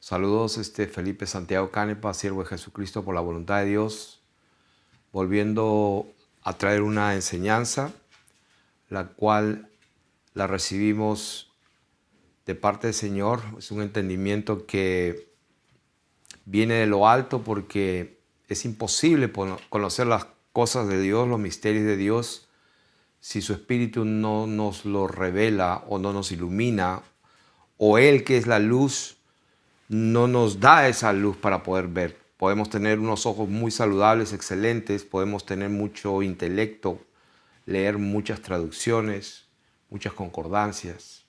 Saludos, Felipe Santiago Canepa, siervo de Jesucristo por la voluntad de Dios, volviendo a traer una enseñanza, la cual la recibimos de parte del Señor. Es un entendimiento que viene de lo alto, porque es imposible conocer las cosas de Dios, los misterios de Dios, si su Espíritu no nos lo revela o no nos ilumina, o Él, que es la luz, no nos da esa luz para poder ver. Podemos tener unos ojos muy saludables, excelentes, podemos tener mucho intelecto, leer muchas traducciones, muchas concordancias,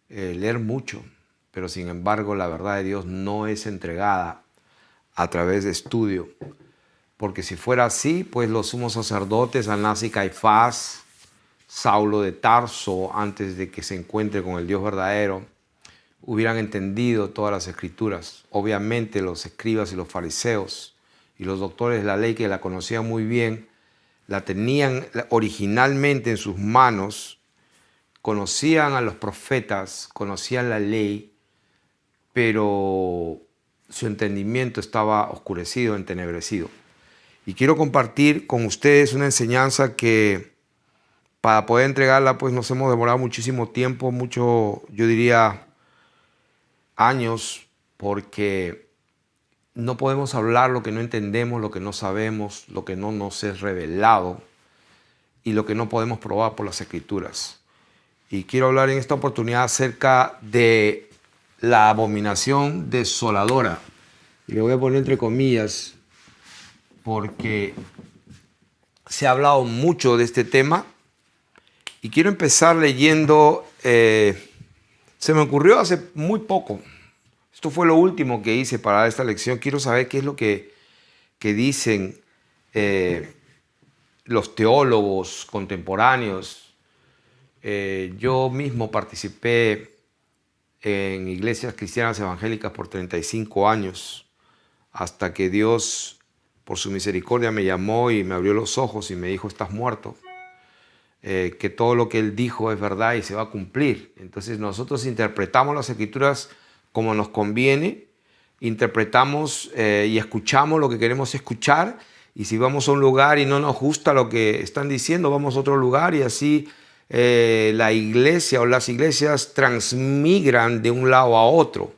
leer mucho, pero sin embargo la verdad de Dios no es entregada a través de estudio. Porque si fuera así, pues los sumos sacerdotes, Anás y Caifás, Saulo de Tarso, antes de que se encuentre con el Dios verdadero, hubieran entendido todas las escrituras. Obviamente los escribas y los fariseos y los doctores de la ley, que la conocían muy bien, la tenían originalmente en sus manos, conocían a los profetas, conocían la ley, pero su entendimiento estaba oscurecido, entenebrecido. Y quiero compartir con ustedes una enseñanza que para poder entregarla pues nos hemos demorado muchísimo tiempo, yo diría años, porque no podemos hablar lo que no entendemos, lo que no sabemos, lo que no nos es revelado y lo que no podemos probar por las Escrituras. Y quiero hablar en esta oportunidad acerca de la abominación desoladora. Y le voy a poner entre comillas porque se ha hablado mucho de este tema. Y quiero empezar leyendo, se me ocurrió hace muy poco. Esto fue lo último que hice para esta lección. Quiero saber qué es lo que dicen los teólogos contemporáneos. Yo mismo participé en iglesias cristianas evangélicas por 35 años, hasta que Dios, por su misericordia, me llamó y me abrió los ojos y me dijo: estás muerto. Que todo lo que Él dijo es verdad y se va a cumplir. Entonces nosotros interpretamos las Escrituras como nos conviene, interpretamos y escuchamos lo que queremos escuchar, y si vamos a un lugar y no nos gusta lo que están diciendo, vamos a otro lugar, y así la iglesia o las iglesias transmigran de un lado a otro.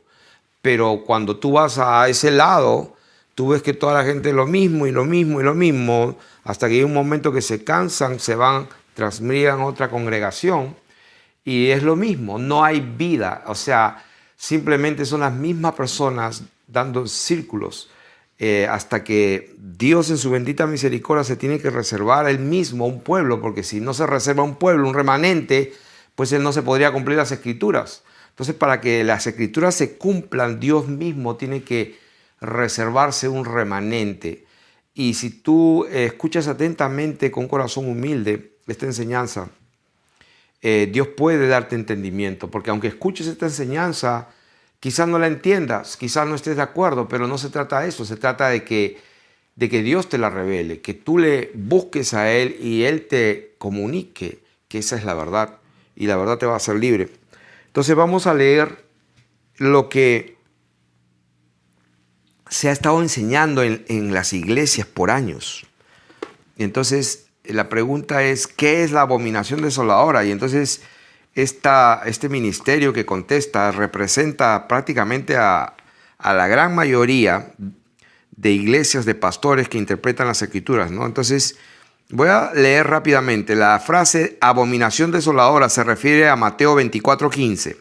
Pero cuando tú vas a ese lado, tú ves que toda la gente es lo mismo y lo mismo y lo mismo, hasta que hay un momento que se cansan, se van, transmigran a otra congregación, y es lo mismo, no hay vida. O sea, simplemente son las mismas personas dando círculos, hasta que Dios en su bendita misericordia se tiene que reservar a Él mismo un pueblo, porque si no se reserva un pueblo, un remanente, pues Él no se podría cumplir las Escrituras. Entonces, para que las Escrituras se cumplan, Dios mismo tiene que reservarse un remanente. Y si tú escuchas atentamente, con un corazón humilde, esta enseñanza, Dios puede darte entendimiento, porque aunque escuches esta enseñanza, quizás no la entiendas, quizás no estés de acuerdo, pero no se trata de eso. Se trata de que Dios te la revele, que tú le busques a Él y Él te comunique que esa es la verdad, y la verdad te va a hacer libre. Entonces vamos a leer lo que se ha estado enseñando en las iglesias por años. Y entonces la pregunta es: ¿qué es la abominación desoladora? Y entonces este ministerio que contesta representa prácticamente a la gran mayoría de iglesias, de pastores que interpretan las Escrituras, ¿no? Entonces voy a leer rápidamente. La frase abominación desoladora se refiere a Mateo 24:15.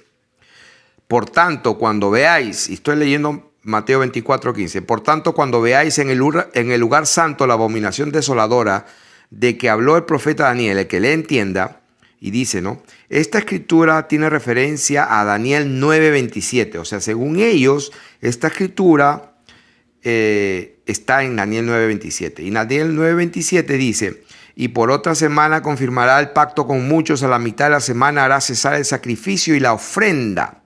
Por tanto, cuando veáis, y estoy leyendo Mateo 24:15, por tanto, cuando veáis en el lugar santo la abominación desoladora de que habló el profeta Daniel, el que le entienda, y dice, ¿no? Esta escritura tiene referencia a Daniel 9:27. O sea, según ellos, esta escritura está en Daniel 9:27. Y Daniel 9:27 dice: y por otra semana confirmará el pacto con muchos, a la mitad de la semana hará cesar el sacrificio y la ofrenda.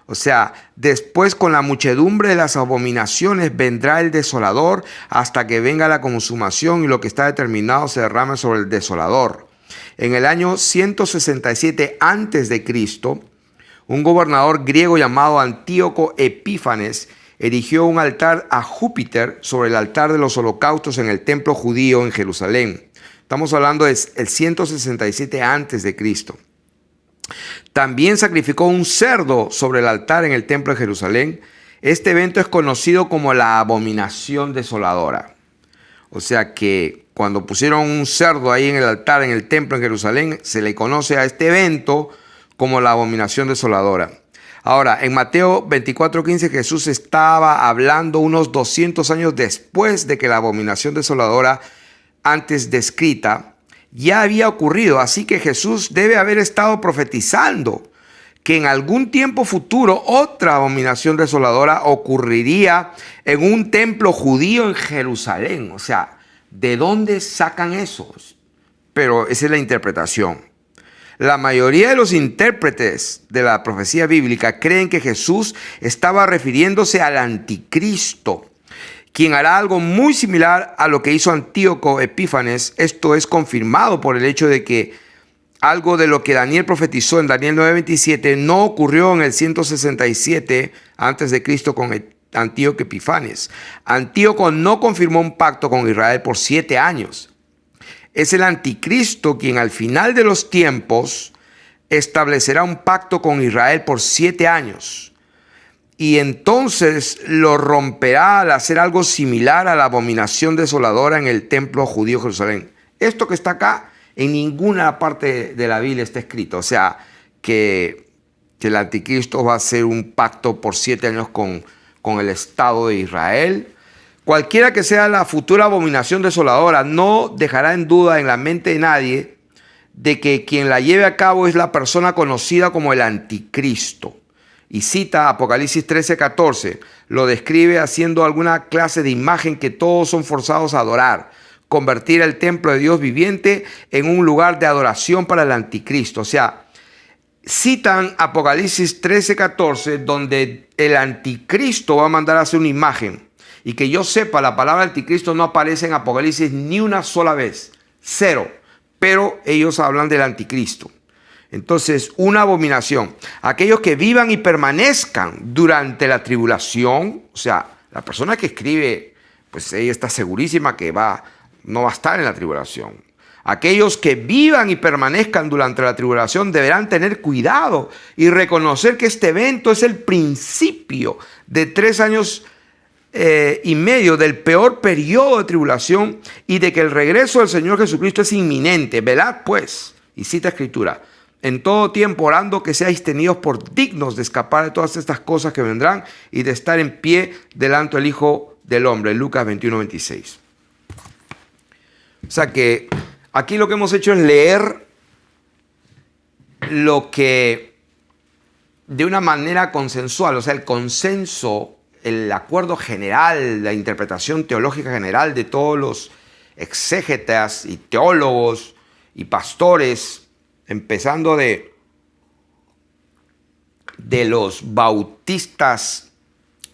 O sea, después con la muchedumbre de las abominaciones vendrá el desolador, hasta que venga la consumación y lo que está determinado se derrame sobre el desolador. En el año 167 a.C., un gobernador griego llamado Antíoco Epífanes erigió un altar a Júpiter sobre el altar de los holocaustos en el templo judío en Jerusalén. Estamos hablando del 167 a.C. También sacrificó un cerdo sobre el altar en el templo de Jerusalén. Este evento es conocido como la abominación desoladora. O sea que cuando pusieron un cerdo ahí en el altar, en el templo en Jerusalén, se le conoce a este evento como la abominación desoladora. Ahora, en Mateo 24:15, Jesús estaba hablando unos 200 años después de que la abominación desoladora antes descrita ya había ocurrido. Así que Jesús debe haber estado profetizando que en algún tiempo futuro otra abominación desoladora ocurriría en un templo judío en Jerusalén. O sea, ¿de dónde sacan esos? Pero esa es la interpretación. La mayoría de los intérpretes de la profecía bíblica creen que Jesús estaba refiriéndose al anticristo, quien hará algo muy similar a lo que hizo Antíoco Epífanes. Esto es confirmado por el hecho de que algo de lo que Daniel profetizó en Daniel 9:27 no ocurrió en el 167 a.C. con Antíoco Epífanes. Antíoco no confirmó un pacto con Israel por 7 años. Es el anticristo quien al final de los tiempos establecerá un pacto con Israel por 7 años. Y entonces lo romperá al hacer algo similar a la abominación desoladora en el templo judío de Jerusalén. Esto que está acá, en ninguna parte de la Biblia está escrito. O sea, que el anticristo va a hacer un pacto por 7 años con el Estado de Israel. Cualquiera que sea la futura abominación desoladora, no dejará en duda en la mente de nadie de que quien la lleve a cabo es la persona conocida como el anticristo. Y cita Apocalipsis 13:14, lo describe haciendo alguna clase de imagen que todos son forzados a adorar, convertir el templo de Dios viviente en un lugar de adoración para el anticristo. O sea, citan Apocalipsis 13:14, donde el anticristo va a mandar a hacer una imagen. Y que yo sepa, la palabra anticristo no aparece en Apocalipsis ni una sola vez. 0. Pero ellos hablan del anticristo. Entonces, una abominación. Aquellos que vivan y permanezcan durante la tribulación. O sea, la persona que escribe, pues ella está segurísima que no va a estar en la tribulación. Aquellos que vivan y permanezcan durante la tribulación deberán tener cuidado y reconocer que este evento es el principio de 3 años y medio del peor periodo de tribulación y de que el regreso del Señor Jesucristo es inminente. Velad pues, y cita Escritura, en todo tiempo orando que seáis tenidos por dignos de escapar de todas estas cosas que vendrán y de estar en pie delante del Hijo del Hombre. Lucas 21:26. O sea que aquí lo que hemos hecho es leer lo que de una manera consensual, o sea, el consenso, el acuerdo general, la interpretación teológica general de todos los exégetas y teólogos y pastores, empezando de los bautistas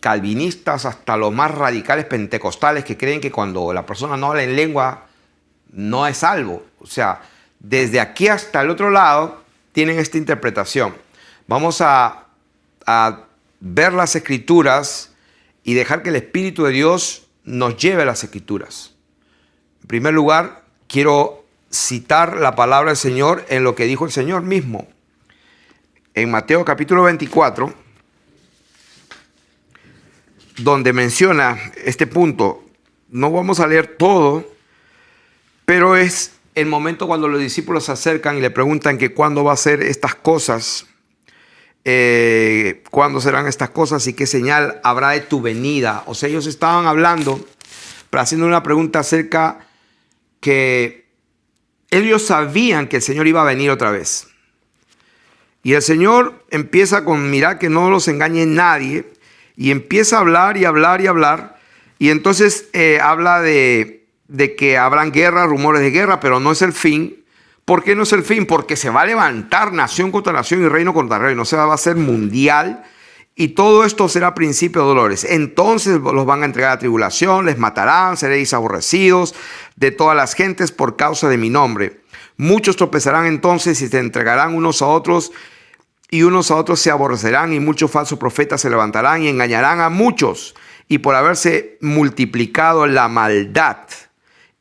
calvinistas hasta los más radicales pentecostales que creen que cuando la persona no habla en lengua no es salvo. O sea, desde aquí hasta el otro lado tienen esta interpretación. Vamos a ver las Escrituras y dejar que el Espíritu de Dios nos lleve a las Escrituras. En primer lugar, quiero citar la palabra del Señor en lo que dijo el Señor mismo. En Mateo capítulo 24, donde menciona este punto. No vamos a leer todo, pero es el momento cuando los discípulos se acercan y le preguntan que cuándo va a ser estas cosas. ¿Cuándo serán estas cosas y qué señal habrá de tu venida? O sea, ellos estaban hablando, pero haciendo una pregunta acerca que ellos sabían que el Señor iba a venir otra vez. Y el Señor empieza con mirad que no los engañe nadie y empieza a hablar y hablar y hablar. Y entonces habla de que habrán guerras, rumores de guerra, pero no es el fin. ¿Por qué no es el fin? Porque se va a levantar nación contra nación y reino contra reino. O sea, va a ser mundial y todo esto será principio de dolores. Entonces los van a entregar a tribulación, les matarán, seréis aborrecidos de todas las gentes por causa de mi nombre. Muchos tropezarán entonces y se entregarán unos a otros y unos a otros se aborrecerán, y muchos falsos profetas se levantarán y engañarán a muchos. Y por haberse multiplicado la maldad,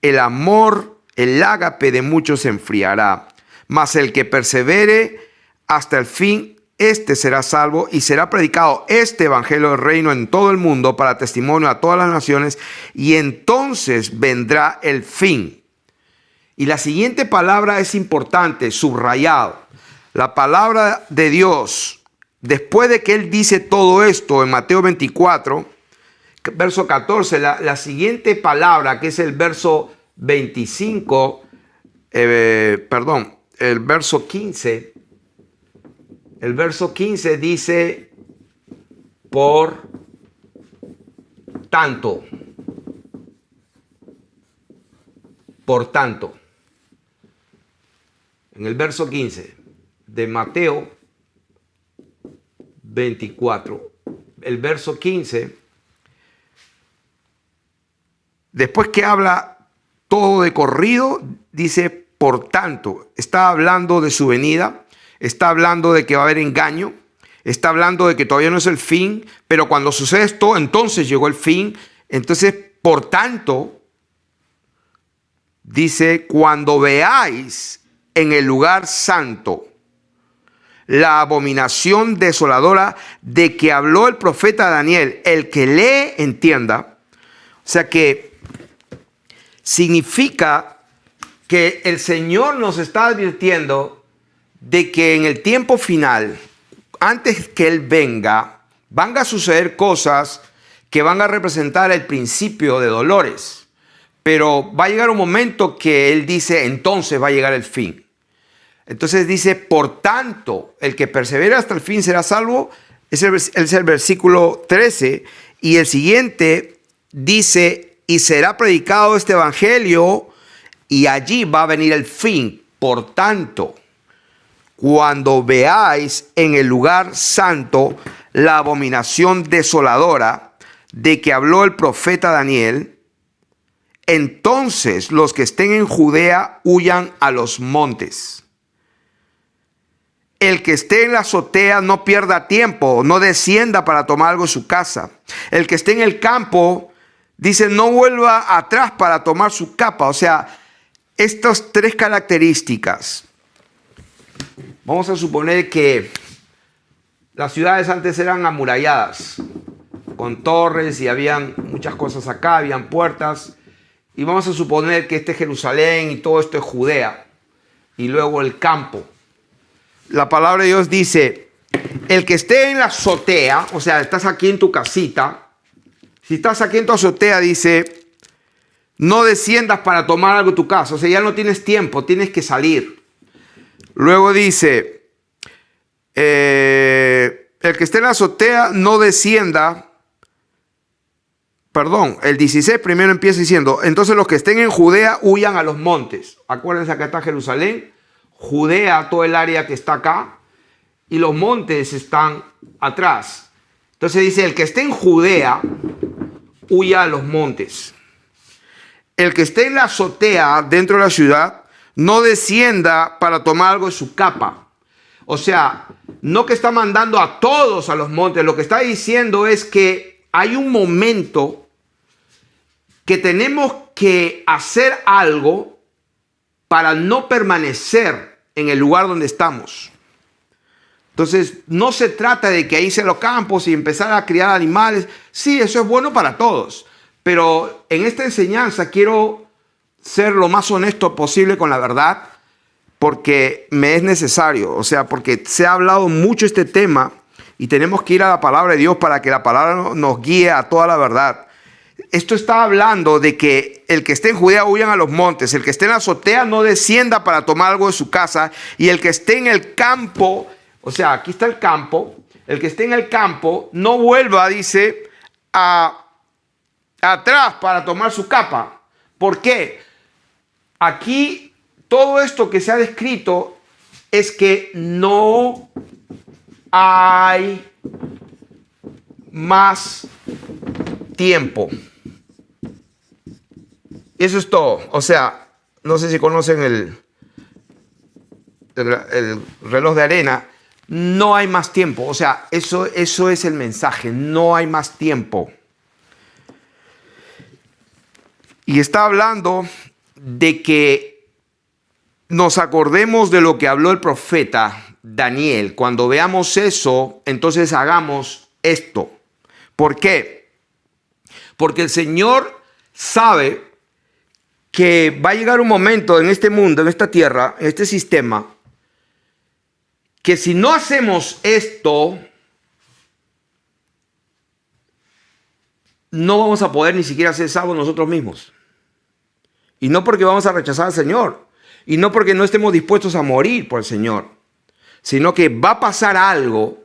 el amor, el ágape de muchos se enfriará. Mas el que persevere hasta el fin, este será salvo, y será predicado este evangelio del reino en todo el mundo para testimonio a todas las naciones, y entonces vendrá el fin. Y la siguiente palabra es importante, subrayado. La palabra de Dios, después de que él dice todo esto en Mateo 24, verso 14, la siguiente palabra, que es el verso 25, el verso 15. El verso 15 dice, por tanto. Por tanto. En el verso 15 de Mateo 24, el verso 15, después que habla todo de corrido, dice, por tanto, está hablando de su venida, está hablando de que va a haber engaño, está hablando de que todavía no es el fin, pero cuando sucede esto, entonces llegó el fin. Entonces, por tanto, dice, cuando veáis en el lugar santo la abominación desoladora de que habló el profeta Daniel, el que lee entienda. O sea que significa que el Señor nos está advirtiendo de que en el tiempo final, antes que Él venga, van a suceder cosas que van a representar el principio de dolores. Pero va a llegar un momento que Él dice, entonces va a llegar el fin. Entonces dice, por tanto, el que persevera hasta el fin será salvo. Es el versículo 13. Y el siguiente dice, y será predicado este evangelio, y allí va a venir el fin. Por tanto, cuando veáis en el lugar santo la abominación desoladora de que habló el profeta Daniel, entonces los que estén en Judea huyan a los montes. El que esté en la azotea no pierda tiempo, no descienda para tomar algo en su casa. El que esté en el campo, dice, no vuelva atrás para tomar su capa. O sea, estas tres características. Vamos a suponer que las ciudades antes eran amuralladas, con torres, y habían muchas cosas acá, habían puertas. Y vamos a suponer que este es Jerusalén y todo esto es Judea. Y luego el campo. La palabra de Dios dice, el que esté en la azotea, o sea, estás aquí en tu casita. Si estás aquí en tu azotea, dice, no desciendas para tomar algo en tu casa. O sea, ya no tienes tiempo, tienes que salir. Luego dice, el que esté en la azotea no descienda. Perdón, el 16 primero empieza diciendo, entonces los que estén en Judea huyan a los montes. Acuérdense, acá está Jerusalén, Judea, todo el área que está acá, y los montes están atrás. Entonces dice, el que esté en Judea, huya a los montes. El que esté en la azotea dentro de la ciudad, no descienda para tomar algo de su capa. O sea, no que está mandando a todos a los montes, lo que está diciendo es que hay un momento que tenemos que hacer algo para no permanecer en el lugar donde estamos. Entonces, no se trata de que irse a los campos y empezar a criar animales. Sí, eso es bueno para todos. Pero en esta enseñanza quiero ser lo más honesto posible con la verdad, porque me es necesario. O sea, porque se ha hablado mucho este tema y tenemos que ir a la palabra de Dios para que la palabra nos guíe a toda la verdad. Esto está hablando de que el que esté en Judea huyan a los montes, el que esté en la azotea no descienda para tomar algo de su casa, y el que esté en el campo, o sea, aquí está el campo, el que esté en el campo no vuelva, dice, atrás para tomar su capa. ¿Por qué? Aquí todo esto que se ha descrito es que no hay más tiempo. Eso es todo. O sea, no sé si conocen el reloj de arena. no hay más tiempo. O sea, eso es el mensaje, no hay más tiempo. Y está hablando de que nos acordemos de lo que habló el profeta Daniel. Cuando veamos eso, entonces hagamos esto. ¿Por qué? Porque el Señor sabe que va a llegar un momento en este mundo, en esta tierra, en este sistema, que si no hacemos esto, no vamos a poder ni siquiera ser salvos nosotros mismos. Y no porque vamos a rechazar al Señor, y no porque no estemos dispuestos a morir por el Señor, sino que va a pasar algo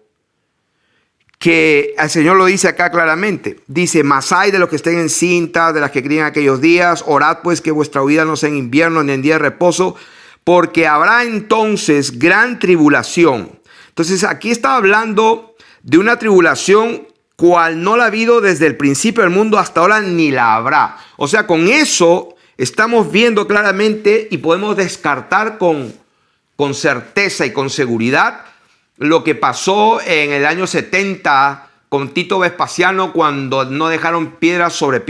que el Señor lo dice acá claramente. Dice: mas hay de los que estén encintas, de las que críen aquellos días, orad pues que vuestra huida no sea en invierno ni en día de reposo, porque habrá entonces gran tribulación. Entonces aquí está hablando de una tribulación cual no la ha habido desde el principio del mundo hasta ahora, ni la habrá. O sea, con eso estamos viendo claramente y podemos descartar con certeza y con seguridad lo que pasó en el año 70 con Tito Vespasiano, cuando no dejaron piedra sobre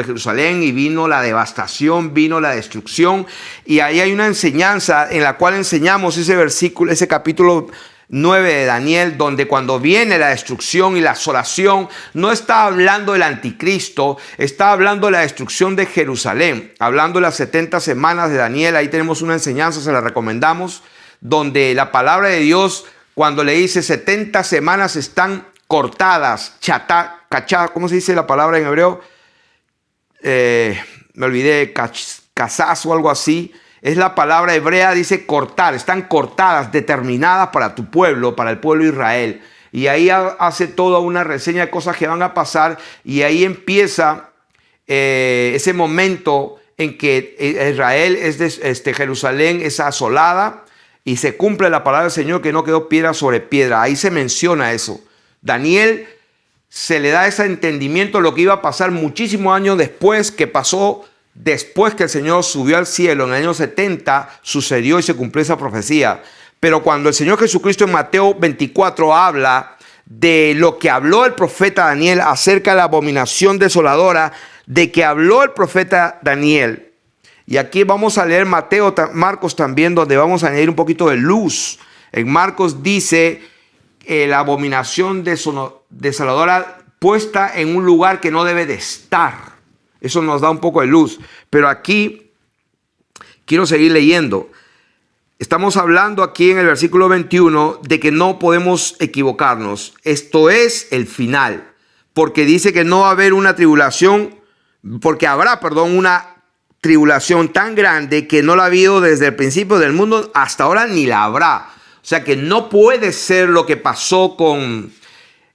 Jerusalén y vino la devastación, vino la destrucción. Y ahí hay una enseñanza en la cual enseñamos ese versículo, ese capítulo 9 de Daniel, donde cuando viene la destrucción y la asolación, no está hablando del anticristo, está hablando de la destrucción de Jerusalén, hablando de las 70 semanas de Daniel. Ahí tenemos una enseñanza, se la recomendamos, donde la palabra de Dios, cuando le dice 70 semanas están cortadas, cachá, ¿cómo se dice la palabra en hebreo? Me olvidé, cazaz o algo así. Es la palabra hebrea, dice cortar, están cortadas, determinadas para tu pueblo, para el pueblo de Israel. Y ahí hace toda una reseña de cosas que van a pasar, y ahí empieza ese momento en que Israel, Jerusalén es asolada, y se cumple la palabra del Señor, que no quedó piedra sobre piedra. Ahí se menciona eso. Daniel se le da ese entendimiento de lo que iba a pasar muchísimos años después, que pasó después que el Señor subió al cielo. En el año 70 sucedió y se cumplió esa profecía. Pero cuando el Señor Jesucristo en Mateo 24 habla de lo que habló el profeta Daniel acerca de la abominación desoladora, de que habló el profeta Daniel. Y aquí vamos a leer Marcos también, donde vamos a añadir un poquito de luz. En Marcos dice la abominación desoladora puesta en un lugar que no debe de estar. Eso nos da un poco de luz. Pero aquí quiero seguir leyendo. Estamos hablando aquí en el versículo 21 de que no podemos equivocarnos. Esto es el final. Porque dice que no va a haber una tribulación, porque habrá, una tribulación tan grande que no la ha habido desde el principio del mundo hasta ahora, ni la habrá. O sea que no puede ser lo que pasó con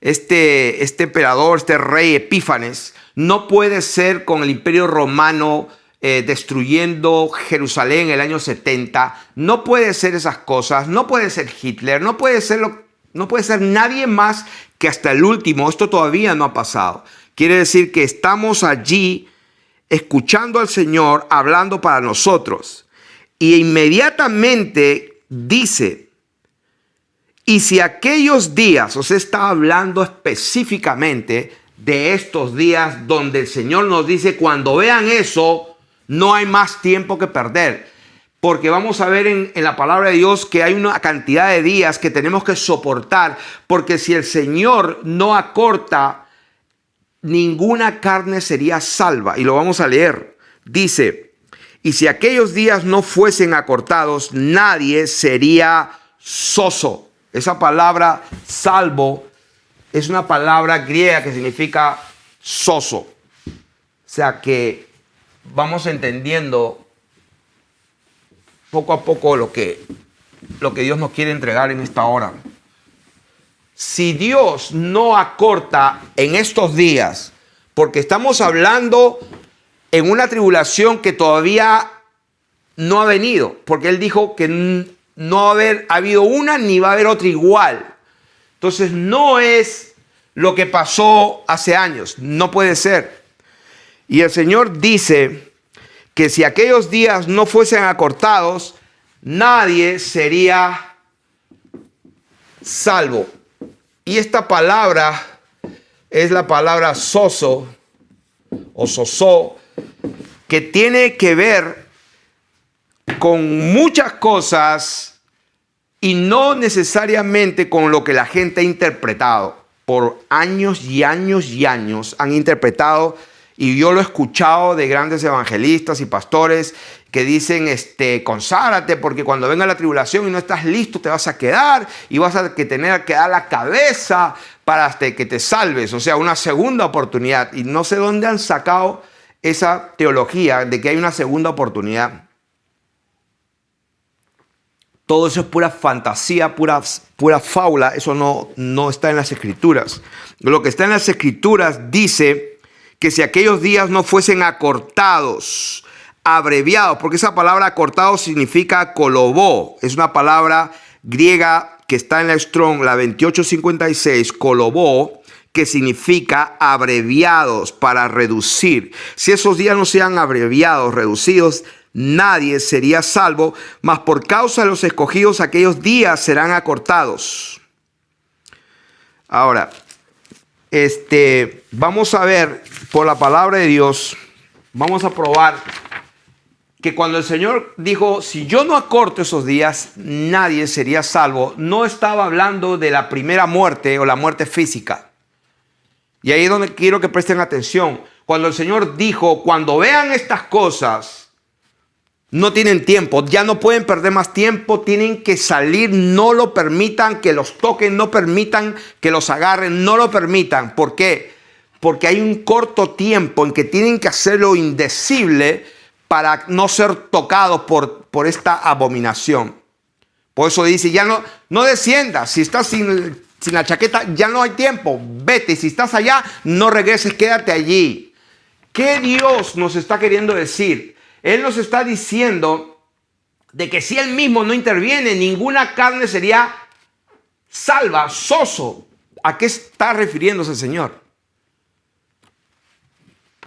este emperador, este rey Epífanes. No puede ser con el imperio romano destruyendo Jerusalén en el año 70. No puede ser esas cosas. No puede ser Hitler. No puede ser nadie más que hasta el último. Esto todavía no ha pasado. Quiere decir que estamos allí escuchando al Señor hablando para nosotros. Y inmediatamente dice: y si aquellos días, o sea, está hablando específicamente de estos días donde el Señor nos dice, cuando vean eso, no hay más tiempo que perder. Porque vamos a ver en la palabra de Dios que hay una cantidad de días que tenemos que soportar. Porque si el Señor no acorta, ninguna carne sería salva. Y lo vamos a leer. Dice: y si aquellos días no fuesen acortados, nadie sería soso. Esa palabra salvo es una palabra griega que significa soso. O sea que vamos entendiendo poco a poco lo que Dios nos quiere entregar en esta hora. Si Dios no acorta en estos días, porque estamos hablando en una tribulación que todavía no ha venido, porque Él dijo que no ha habido una ni va a haber otra igual. Entonces no es lo que pasó hace años, no puede ser. Y el Señor dice que si aquellos días no fuesen acortados, nadie sería salvo. Y esta palabra es la palabra sozo o sosó, que tiene que ver con muchas cosas y no necesariamente con lo que la gente ha interpretado. Por años y años y años han interpretado, y yo lo he escuchado de grandes evangelistas y pastores que dicen, conságrate porque cuando venga la tribulación y no estás listo te vas a quedar y vas a tener que dar la cabeza para que te salves, o sea, una segunda oportunidad. Y no sé dónde han sacado esa teología de que hay una segunda oportunidad. Todo eso es pura fantasía, pura fábula. Eso no está en las Escrituras. Lo que está en las Escrituras dice que si aquellos días no fuesen acortados, abreviados, porque esa palabra acortado significa kolobó, es una palabra griega que está en la Strong, la 2856, kolobó, que significa abreviados, para reducir. Si esos días no sean abreviados, reducidos, nadie sería salvo, mas por causa de los escogidos aquellos días serán acortados. Ahora, vamos a ver por la palabra de Dios, vamos a probar que cuando el Señor dijo, si yo no acorto esos días, nadie sería salvo, no estaba hablando de la primera muerte o la muerte física. Y ahí es donde quiero que presten atención. Cuando el Señor dijo, cuando vean estas cosas, no tienen tiempo, ya no pueden perder más tiempo, tienen que salir, no lo permitan que los toquen, no permitan que los agarren, no lo permitan. ¿Por qué? Porque hay un corto tiempo en que tienen que hacer lo indecible para no ser tocados por esta abominación. Por eso dice, ya no desciendas, si estás sin la chaqueta ya no hay tiempo, vete, si estás allá no regreses, quédate allí. ¿Qué Dios nos está queriendo decir? Él nos está diciendo de que si Él mismo no interviene, ninguna carne sería salva, soso. ¿A qué está refiriéndose el Señor?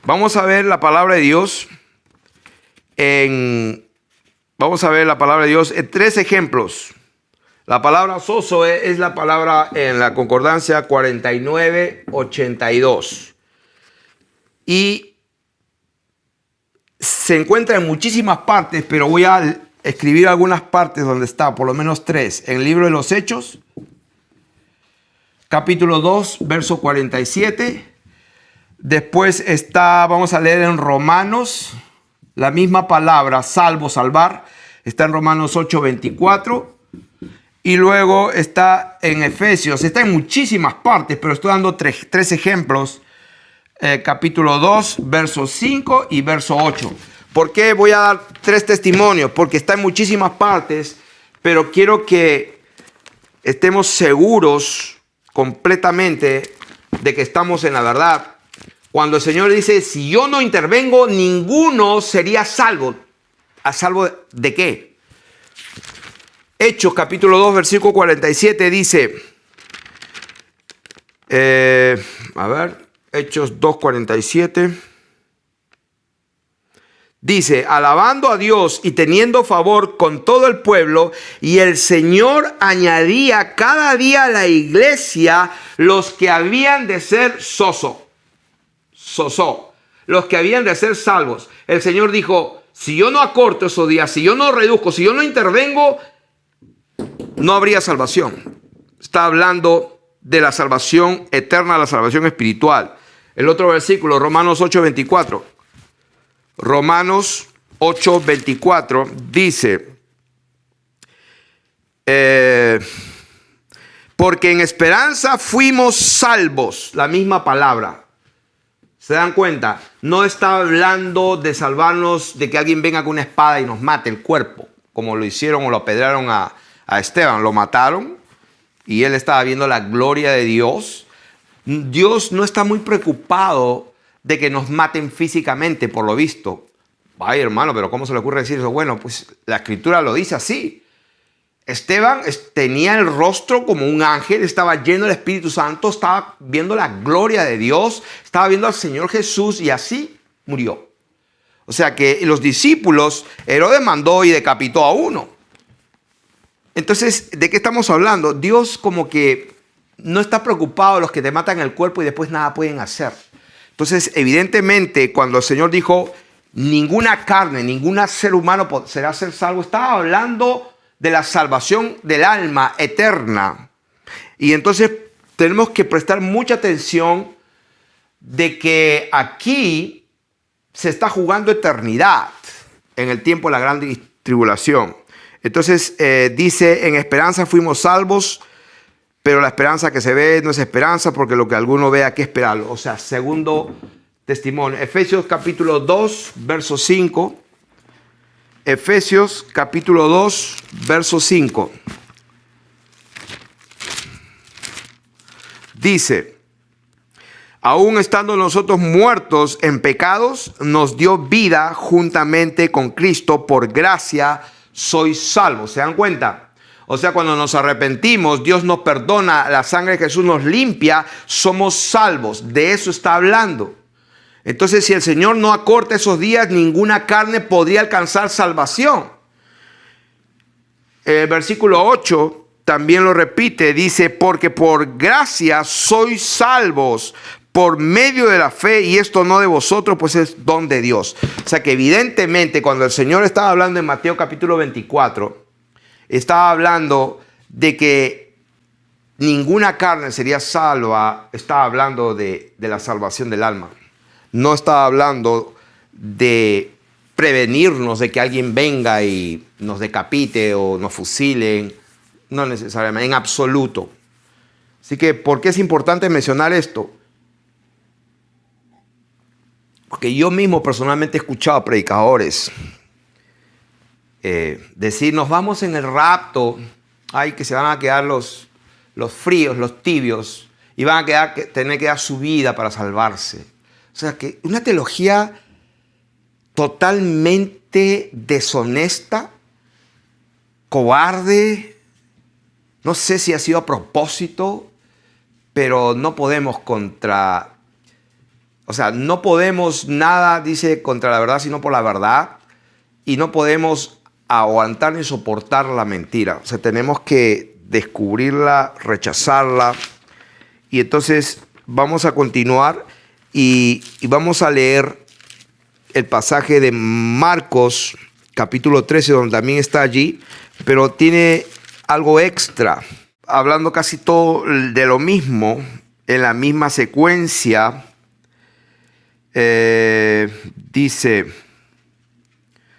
Vamos a ver la palabra de Dios vamos a ver la palabra de Dios en 3 ejemplos. La palabra soso es la palabra en la concordancia 4982. Y se encuentra en muchísimas partes, pero voy a escribir algunas partes donde está, por lo menos 3. En el libro de los Hechos, capítulo 2, verso 47. Después vamos a leer en Romanos, la misma palabra, salvo, salvar, está en Romanos 8, 24. Y luego está en Efesios, está en muchísimas partes, pero estoy dando tres ejemplos. Capítulo 2, verso 5 y verso 8. ¿Por qué voy a dar 3 testimonios? Porque está en muchísimas partes, pero quiero que estemos seguros completamente de que estamos en la verdad. Cuando el Señor dice, si yo no intervengo, ninguno sería salvo. ¿A salvo de qué? Hechos capítulo 2, versículo 47 dice, Hechos 2, 47. Dice, alabando a Dios y teniendo favor con todo el pueblo, y el Señor añadía cada día a la iglesia los que habían de ser los que habían de ser salvos. El Señor dijo, si yo no acorto esos días, si yo no reduzco, si yo no intervengo, no habría salvación. Está hablando de la salvación eterna, la salvación espiritual. El otro versículo, Romanos 8:24. Romanos 8:24 dice, porque en esperanza fuimos salvos. La misma palabra. ¿Se dan cuenta? No está hablando de salvarnos, de que alguien venga con una espada y nos mate el cuerpo, como lo hicieron o lo apedrearon a Esteban. Lo mataron y él estaba viendo la gloria de Dios. Dios no está muy preocupado de que nos maten físicamente, por lo visto. Ay, hermano, pero ¿cómo se le ocurre decir eso? Bueno, pues la Escritura lo dice así. Esteban tenía el rostro como un ángel, estaba lleno del Espíritu Santo, estaba viendo la gloria de Dios, estaba viendo al Señor Jesús y así murió. O sea que los discípulos, Herodes mandó y decapitó a uno. Entonces, ¿de qué estamos hablando? Dios como que no está preocupado de los que te matan el cuerpo y después nada pueden hacer. Entonces, evidentemente, cuando el Señor dijo, ninguna carne, ningún ser humano será ser salvo, estaba hablando de la salvación del alma eterna. Y entonces tenemos que prestar mucha atención de que aquí se está jugando eternidad en el tiempo de la gran tribulación. Entonces dice, en esperanza fuimos salvos, pero la esperanza que se ve no es esperanza, porque lo que alguno ve, ¿a qué esperarlo? O sea, segundo testimonio. Efesios capítulo 2, verso 5. Efesios capítulo 2, verso 5. Dice, aún estando nosotros muertos en pecados, nos dio vida juntamente con Cristo, por gracia sois salvos. ¿Se dan cuenta? O sea, cuando nos arrepentimos, Dios nos perdona, la sangre de Jesús nos limpia, somos salvos. De eso está hablando. Entonces, si el Señor no acorta esos días, ninguna carne podría alcanzar salvación. El versículo 8 también lo repite, dice, porque por gracia sois salvos por medio de la fe, y esto no de vosotros, pues es don de Dios. O sea que evidentemente cuando el Señor estaba hablando en Mateo capítulo 24, estaba hablando de que ninguna carne sería salva, estaba hablando de la salvación del alma. No estaba hablando de prevenirnos de que alguien venga y nos decapite o nos fusilen. No necesariamente, en absoluto. Así que, ¿por qué es importante mencionar esto? Porque yo mismo personalmente he escuchado a predicadores decir, nos vamos en el rapto, ay, que se van a quedar los fríos, los tibios, y van a tener que dar su vida para salvarse. O sea, que una teología totalmente deshonesta, cobarde. No sé si ha sido a propósito, pero no podemos no podemos nada, dice, contra la verdad, sino por la verdad. Y no podemos aguantar ni soportar la mentira. O sea, tenemos que descubrirla, rechazarla. Y entonces vamos a continuar y vamos a leer el pasaje de Marcos, capítulo 13, donde también está allí, pero tiene algo extra, hablando casi todo de lo mismo, en la misma secuencia. Dice,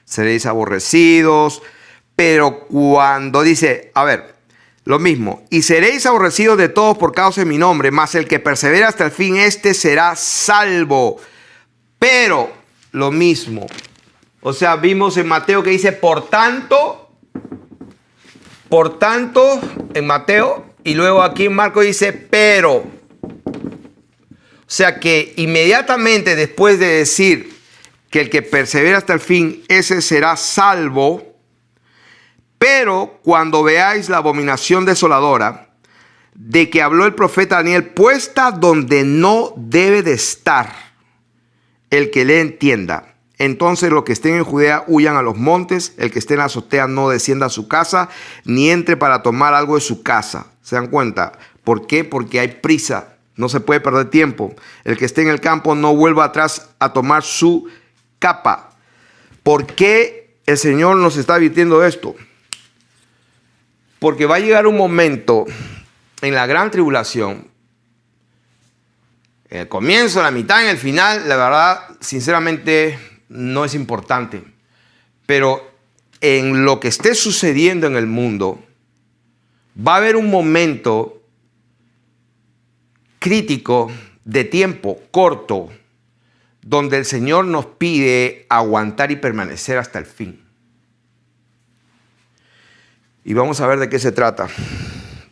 seréis aborrecidos, pero cuando dice, a ver, lo mismo, y seréis aborrecidos de todos por causa de mi nombre, mas el que persevera hasta el fin, este será salvo. Pero lo mismo, o sea, vimos en Mateo que dice, por tanto, en Mateo, y luego aquí en Marcos dice, pero. O sea que inmediatamente después de decir que el que persevera hasta el fin, ese será salvo, pero cuando veáis la abominación desoladora de que habló el profeta Daniel, puesta donde no debe de estar, el que le entienda. Entonces los que estén en Judea huyan a los montes, el que esté en la azotea no descienda a su casa, ni entre para tomar algo de su casa. ¿Se dan cuenta? ¿Por qué? Porque hay prisa, no se puede perder tiempo. El que esté en el campo no vuelva atrás a tomar su capa. ¿Por qué el Señor nos está advirtiendo esto? Porque va a llegar un momento en la gran tribulación, en el comienzo, en la mitad, en el final, la verdad, sinceramente, no es importante. Pero en lo que esté sucediendo en el mundo, va a haber un momento crítico de tiempo corto donde el Señor nos pide aguantar y permanecer hasta el fin. Y vamos a ver de qué se trata.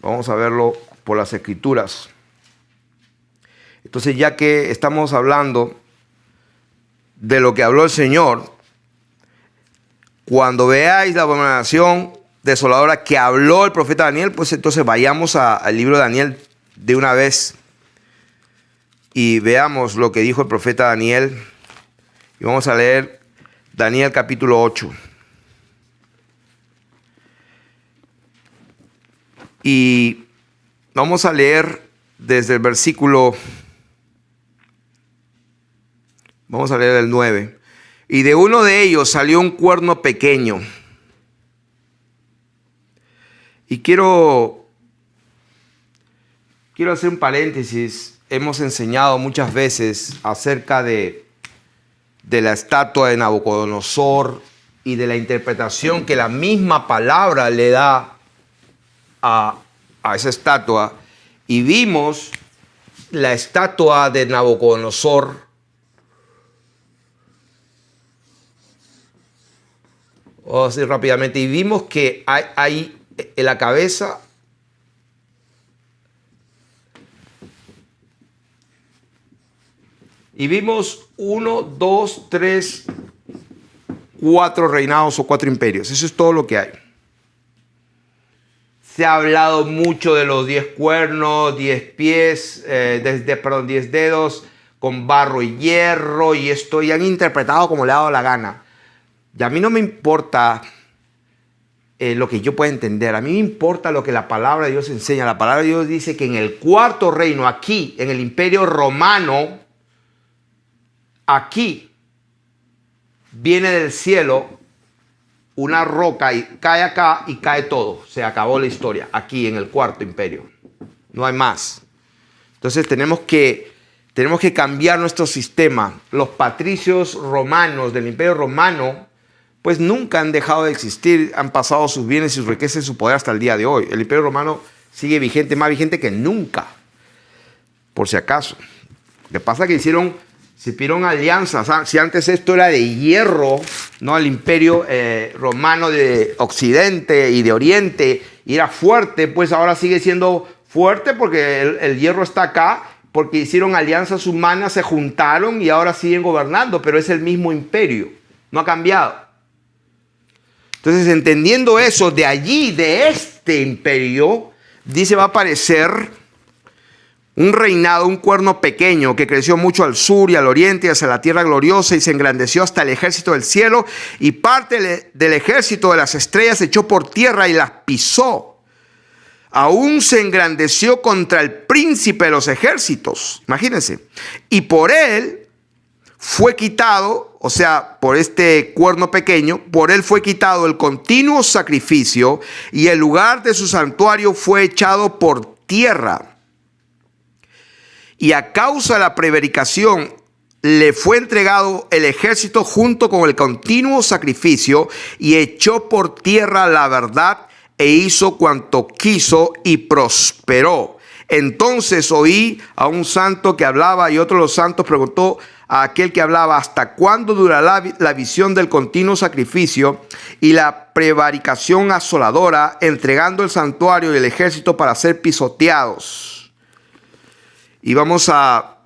Vamos a verlo por las Escrituras. Entonces, ya que estamos hablando de lo que habló el Señor, cuando veáis la abominación desoladora que habló el profeta Daniel, pues entonces vayamos al libro de Daniel de una vez y veamos lo que dijo el profeta Daniel. Y vamos a leer Daniel capítulo 8. Y vamos a leer desde el versículo, vamos a leer el 9. Y de uno de ellos salió un cuerno pequeño. Y quiero hacer un paréntesis. Hemos enseñado muchas veces acerca de la estatua de Nabucodonosor y de la interpretación que la misma palabra le da a esa estatua. Y vimos la estatua de Nabucodonosor. Vamos a decir rápidamente. Y vimos que hay en la cabeza y vimos 1, 2, 3, 4 reinados o 4 imperios. Eso es todo lo que hay. Se ha hablado mucho de los 10 cuernos, 10 pies, 10 dedos con barro y hierro y esto, y han interpretado como le ha dado la gana. Y a mí no me importa lo que yo pueda entender. A mí me importa lo que la palabra de Dios enseña. La palabra de Dios dice que en el cuarto reino, aquí, en el imperio romano, aquí viene del cielo una roca y cae acá y cae todo. Se acabó la historia aquí en el cuarto imperio. No hay más. Entonces tenemos que cambiar nuestro sistema. Los patricios romanos del imperio romano pues nunca han dejado de existir, han pasado sus bienes y sus riquezas y su poder hasta el día de hoy. El imperio romano sigue vigente, más vigente que nunca, por si acaso. Lo que pasa es que hicieron alianzas. Si antes esto era de hierro, ¿no? El imperio romano de Occidente y de Oriente y era fuerte, pues ahora sigue siendo fuerte porque el hierro está acá, porque hicieron alianzas humanas, se juntaron y ahora siguen gobernando, pero es el mismo imperio, no ha cambiado. Entonces, entendiendo eso, de allí, de este imperio, dice, va a aparecer un reinado, un cuerno pequeño que creció mucho al sur y al oriente y hacia la tierra gloriosa y se engrandeció hasta el ejército del cielo y parte del ejército de las estrellas se echó por tierra y las pisó. Aún se engrandeció contra el príncipe de los ejércitos, imagínense, y por él fue quitado, o sea, por este cuerno pequeño, por él fue quitado el continuo sacrificio y el lugar de su santuario fue echado por tierra. Y a causa de la prevaricación le fue entregado el ejército junto con el continuo sacrificio y echó por tierra la verdad e hizo cuanto quiso y prosperó. Entonces oí a un santo que hablaba y otro de los santos preguntó a aquel que hablaba, ¿hasta cuándo durará la visión del continuo sacrificio y la prevaricación asoladora, entregando el santuario y el ejército para ser pisoteados? Y vamos a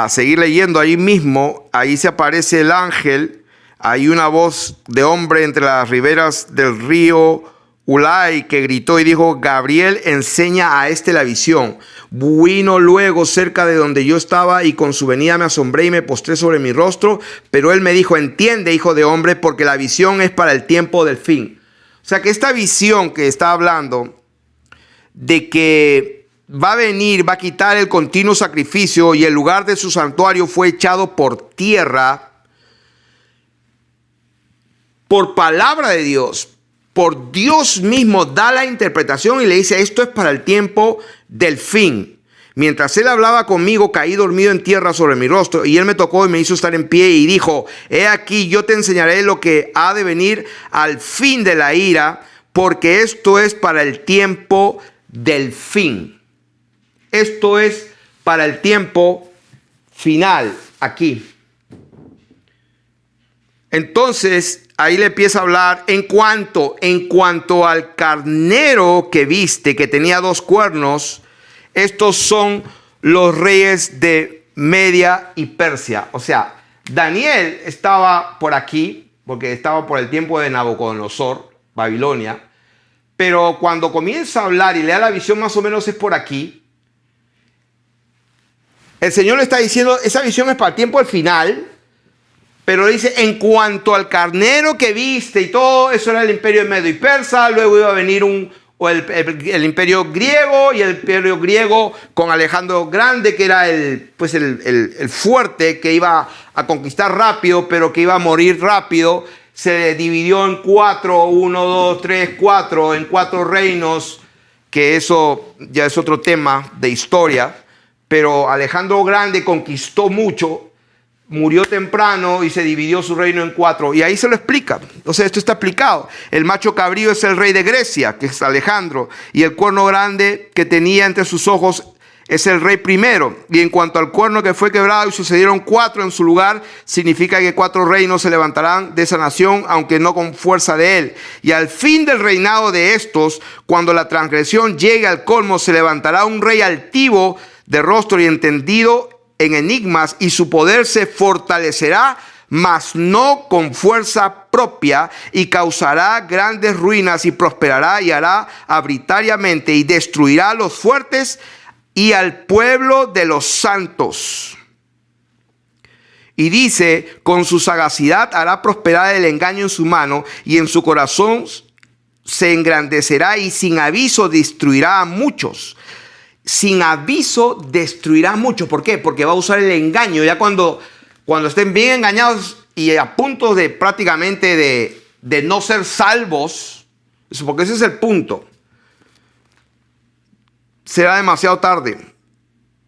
seguir leyendo ahí mismo. Ahí se aparece el ángel. Hay una voz de hombre entre las riberas del río Ulai que gritó y dijo, Gabriel, enseña a este la visión. Vino luego cerca de donde yo estaba y con su venida me asombré y me postré sobre mi rostro. Pero él me dijo, entiende, hijo de hombre, porque la visión es para el tiempo del fin. O sea que esta visión que está hablando de que va a venir, va a quitar el continuo sacrificio y el lugar de su santuario fue echado por tierra por palabra de Dios. Por Dios mismo da la interpretación y le dice, esto es para el tiempo del fin. Mientras él hablaba conmigo, caí dormido en tierra sobre mi rostro y él me tocó y me hizo estar en pie y dijo, he aquí, yo te enseñaré lo que ha de venir al fin de la ira, porque esto es para el tiempo del fin. Esto es para el tiempo final aquí. Entonces, ahí le empieza a hablar en cuanto al carnero que viste, que tenía 2 cuernos, estos son los reyes de Media y Persia. O sea, Daniel estaba por aquí, porque estaba por el tiempo de Nabucodonosor, Babilonia, pero cuando comienza a hablar y le da la visión más o menos es por aquí. El Señor le está diciendo, esa visión es para el tiempo del final. Pero dice, en cuanto al carnero que viste y todo, eso era el imperio de Medo y Persa, luego iba a venir un o el imperio griego, y el imperio griego con Alejandro Grande, que era el fuerte, que iba a conquistar rápido, pero que iba a morir rápido. Se dividió en 4, 1, 2, 3, 4, en 4 reinos, que eso ya es otro tema de historia. Pero Alejandro Grande conquistó mucho, murió temprano y se dividió su reino en 4. Y ahí se lo explica. O sea, esto está explicado. El macho cabrío es el rey de Grecia, que es Alejandro. Y el cuerno grande que tenía entre sus ojos es el rey primero. Y en cuanto al cuerno que fue quebrado y sucedieron 4 en su lugar, significa que 4 reinos se levantarán de esa nación, aunque no con fuerza de él. Y al fin del reinado de estos, cuando la transgresión llegue al colmo, se levantará un rey altivo de rostro y entendido en enigmas, y su poder se fortalecerá, mas no con fuerza propia, y causará grandes ruinas, y prosperará y hará arbitrariamente, y destruirá a los fuertes y al pueblo de los santos. Y dice, con su sagacidad hará prosperar el engaño en su mano, y en su corazón se engrandecerá, y sin aviso destruirá a muchos. Sin aviso destruirá mucho. ¿Por qué? Porque va a usar el engaño. Ya cuando estén bien engañados y a punto de prácticamente de no ser salvos, porque ese es el punto, será demasiado tarde.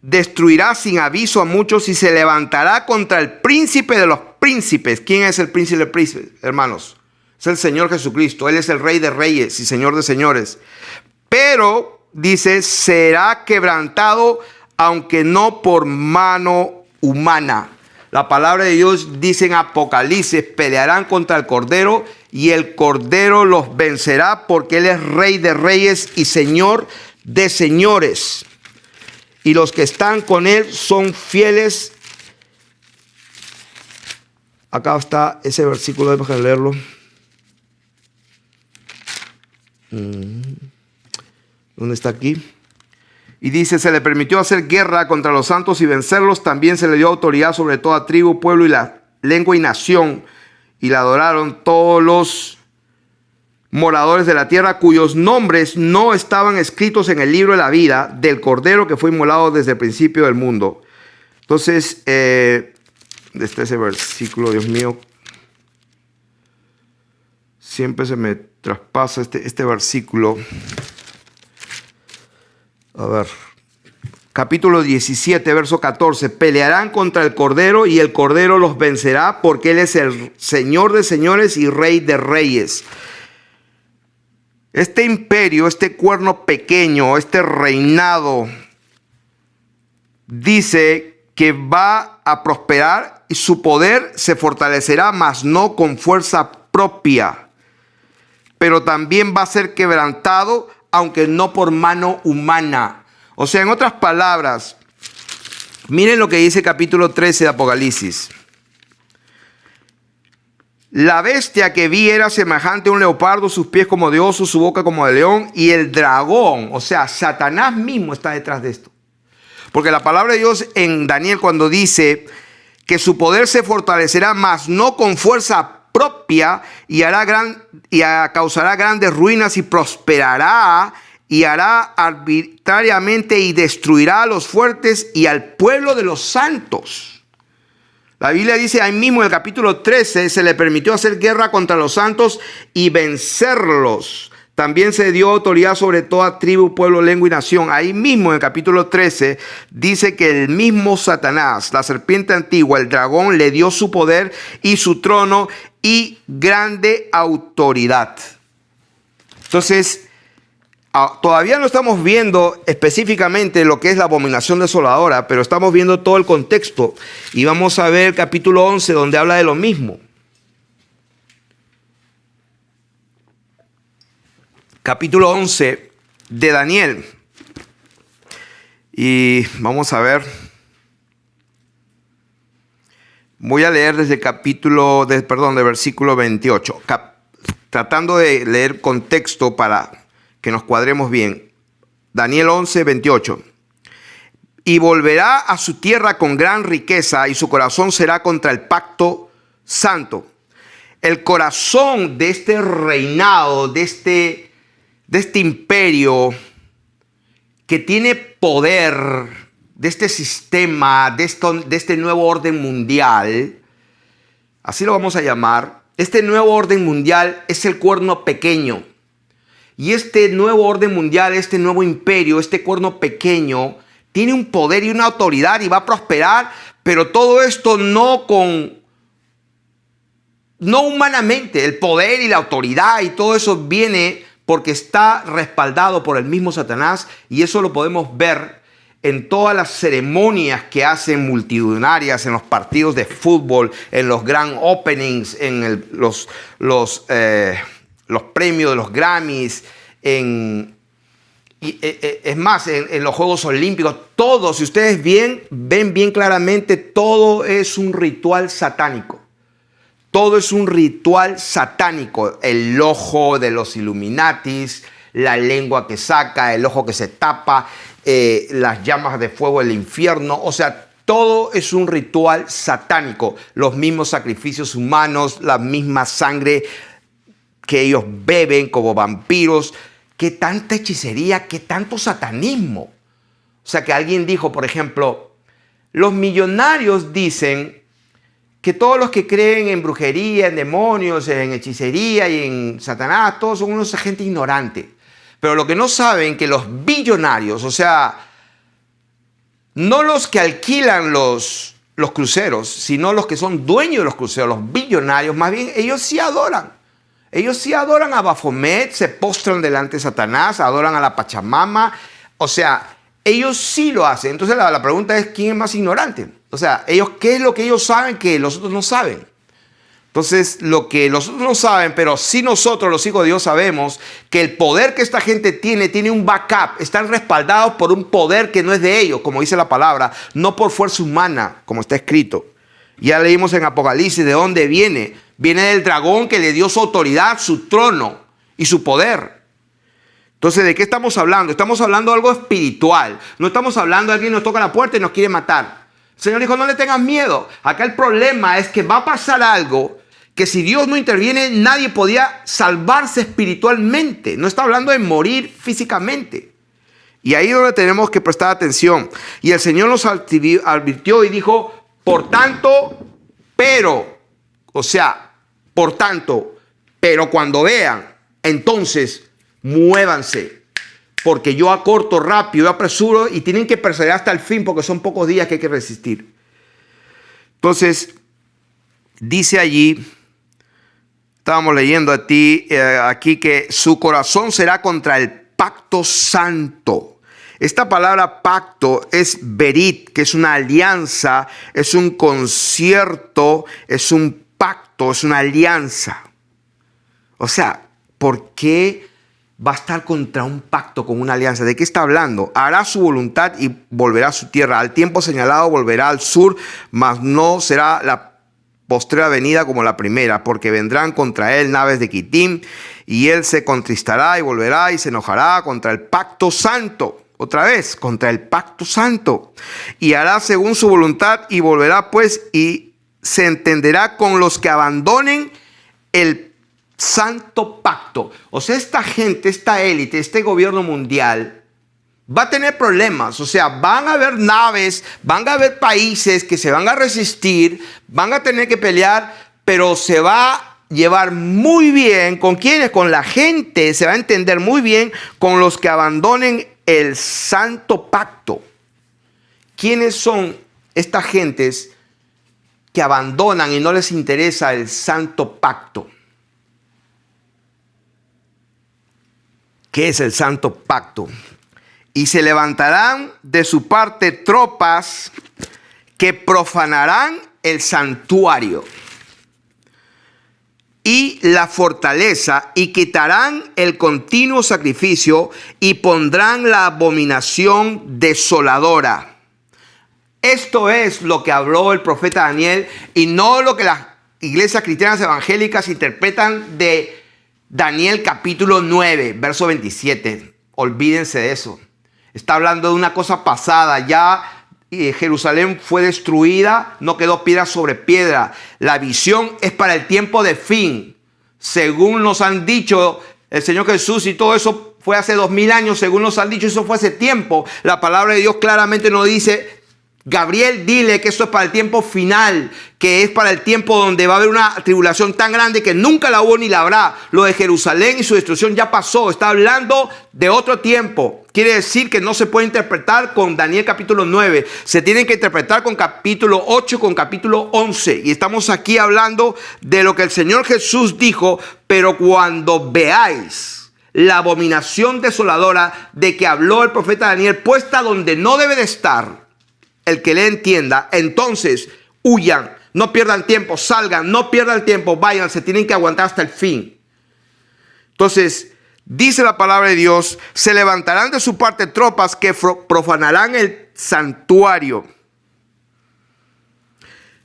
Destruirá sin aviso a muchos y se levantará contra el príncipe de los príncipes. ¿Quién es el príncipe de los príncipes, hermanos? Es el Señor Jesucristo. Él es el Rey de Reyes y Señor de Señores. Pero dice, será quebrantado, aunque no por mano humana. La palabra de Dios dice en Apocalipsis, pelearán contra el Cordero y el Cordero los vencerá, porque Él es Rey de Reyes y Señor de Señores. Y los que están con Él son fieles. Acá está ese versículo, déjame leerlo. ¿Dónde está aquí? Y dice, se le permitió hacer guerra contra los santos y vencerlos. También se le dio autoridad sobre toda tribu, pueblo y la lengua y nación. Y la adoraron todos los moradores de la tierra, cuyos nombres no estaban escritos en el libro de la vida del Cordero que fue inmolado desde el principio del mundo. Entonces, está ese versículo, Dios mío. Siempre se me traspasa este versículo. A ver, capítulo 17, verso 14. Pelearán contra el Cordero y el Cordero los vencerá, porque Él es el Señor de señores y Rey de reyes. Este imperio, este cuerno pequeño, este reinado, dice que va a prosperar y su poder se fortalecerá, mas no con fuerza propia. Pero también va a ser quebrantado, aunque no por mano humana. O sea, en otras palabras, miren lo que dice capítulo 13 de Apocalipsis. La bestia que vi era semejante a un leopardo, sus pies como de oso, su boca como de león, y el dragón, o sea, Satanás mismo está detrás de esto. Porque la palabra de Dios en Daniel, cuando dice que su poder se fortalecerá, mas no con fuerza propia, y causará grandes ruinas y prosperará y hará arbitrariamente y destruirá a los fuertes y al pueblo de los santos. La Biblia dice ahí mismo en el capítulo 13, se le permitió hacer guerra contra los santos y vencerlos. También se dio autoridad sobre toda tribu, pueblo, lengua y nación. Ahí mismo en el capítulo 13 dice que el mismo Satanás, la serpiente antigua, el dragón, le dio su poder y su trono y grande autoridad. Entonces, todavía no estamos viendo específicamente lo que es la abominación desoladora, pero estamos viendo todo el contexto. Y vamos a ver el capítulo 11, donde habla de lo mismo. Capítulo 11 de Daniel. Y vamos a ver. Voy a leer desde el versículo 28. Tratando de leer contexto para que nos cuadremos bien. Daniel 11, 28. Y volverá a su tierra con gran riqueza, y su corazón será contra el pacto santo. El corazón de este reinado, de de este imperio que tiene poder, de este sistema, de este nuevo orden mundial, así lo vamos a llamar. Este nuevo orden mundial es el cuerno pequeño. Y este nuevo orden mundial, este nuevo imperio, este cuerno pequeño, tiene un poder y una autoridad y va a prosperar, pero todo esto no humanamente. El poder y la autoridad y todo eso viene porque está respaldado por el mismo Satanás, y eso lo podemos ver en todas las ceremonias que hacen multitudinarias, en los partidos de fútbol, en los grand openings, en los premios de los Grammys, es más, en los Juegos Olímpicos. Todo, si ustedes ven bien claramente, todo es un ritual satánico. Todo es un ritual satánico. El ojo de los Illuminatis, la lengua que saca, el ojo que se tapa, las llamas de fuego del infierno. O sea, todo es un ritual satánico. Los mismos sacrificios humanos, la misma sangre que ellos beben como vampiros. ¿Qué tanta hechicería, qué tanto satanismo? O sea, que alguien dijo, por ejemplo, los millonarios dicen que todos los que creen en brujería, en demonios, en hechicería y en Satanás, todos son unos gente ignorante. Pero lo que no saben que los billonarios, o sea, no los que alquilan los cruceros, sino los que son dueños de los cruceros, los billonarios, más bien ellos sí adoran. Ellos sí adoran a Baphomet, se postran delante de Satanás, adoran a la Pachamama. O sea, ellos sí lo hacen. Entonces la pregunta es, ¿quién es más ignorante? O sea, ¿qué es lo que ellos saben que los otros no saben? Entonces, lo que los otros no saben, pero sí nosotros, los hijos de Dios, sabemos que el poder que esta gente tiene un backup. Están respaldados por un poder que no es de ellos, como dice la palabra, no por fuerza humana, como está escrito. Ya leímos en Apocalipsis de dónde viene. Viene del dragón que le dio su autoridad, su trono y su poder. Entonces, ¿de qué estamos hablando? Estamos hablando de algo espiritual. No estamos hablando de alguien que nos toca la puerta y nos quiere matar. El Señor dijo, no le tengas miedo. Acá el problema es que va a pasar algo que si Dios no interviene, nadie podía salvarse espiritualmente. No está hablando de morir físicamente. Y ahí es donde tenemos que prestar atención. Y el Señor nos advirtió y dijo, por tanto, pero cuando vean, entonces muévanse, porque yo acorto rápido, yo apresuro, y tienen que perseverar hasta el fin, porque son pocos días que hay que resistir. Entonces, dice allí, estábamos leyendo aquí que su corazón será contra el pacto santo. Esta palabra pacto es berit, que es una alianza, es un concierto, es un pacto, es una alianza. O sea, ¿por qué va a estar contra un pacto con una alianza? ¿De qué está hablando? Hará su voluntad y volverá a su tierra. Al tiempo señalado volverá al sur, mas no será la postrera venida como la primera, porque vendrán contra él naves de Quitim, y él se contristará y volverá y se enojará contra el pacto santo. Otra vez, contra el pacto santo. Y hará según su voluntad y volverá pues y se entenderá con los que abandonen el santo pacto. O sea, esta gente, esta élite, este gobierno mundial va a tener problemas. O sea, van a haber naves, van a haber países que se van a resistir, van a tener que pelear, pero se va a llevar muy bien. ¿Con quiénes? Con la gente. Se va a entender muy bien con los que abandonen el santo pacto. ¿Quiénes son estas gentes que abandonan y no les interesa el santo pacto? ¿Qué es el santo pacto? Y se levantarán de su parte tropas que profanarán el santuario y la fortaleza, y quitarán el continuo sacrificio y pondrán la abominación desoladora. Esto es lo que habló el profeta Daniel, y no lo que las iglesias cristianas evangélicas interpretan de Daniel capítulo 9, verso 27. Olvídense de eso. Está hablando de una cosa pasada. Ya Jerusalén fue destruida, no quedó piedra sobre piedra. La visión es para el tiempo de fin. Según nos han dicho el Señor Jesús y todo eso, fue hace 2000 años, según nos han dicho, eso fue hace tiempo. La palabra de Dios claramente nos dice: Gabriel, dile que esto es para el tiempo final, que es para el tiempo donde va a haber una tribulación tan grande que nunca la hubo ni la habrá. Lo de Jerusalén y su destrucción ya pasó. Está hablando de otro tiempo. Quiere decir que no se puede interpretar con Daniel capítulo 9. Se tiene que interpretar con capítulo 8, con capítulo 11. Y estamos aquí hablando de lo que el Señor Jesús dijo: pero cuando veáis la abominación desoladora de que habló el profeta Daniel, puesta donde no debe de estar, el que le entienda, entonces huyan, no pierdan tiempo, salgan, no pierdan tiempo, vayan, se tienen que aguantar hasta el fin. Entonces, dice la palabra de Dios: se levantarán de su parte tropas que profanarán el santuario,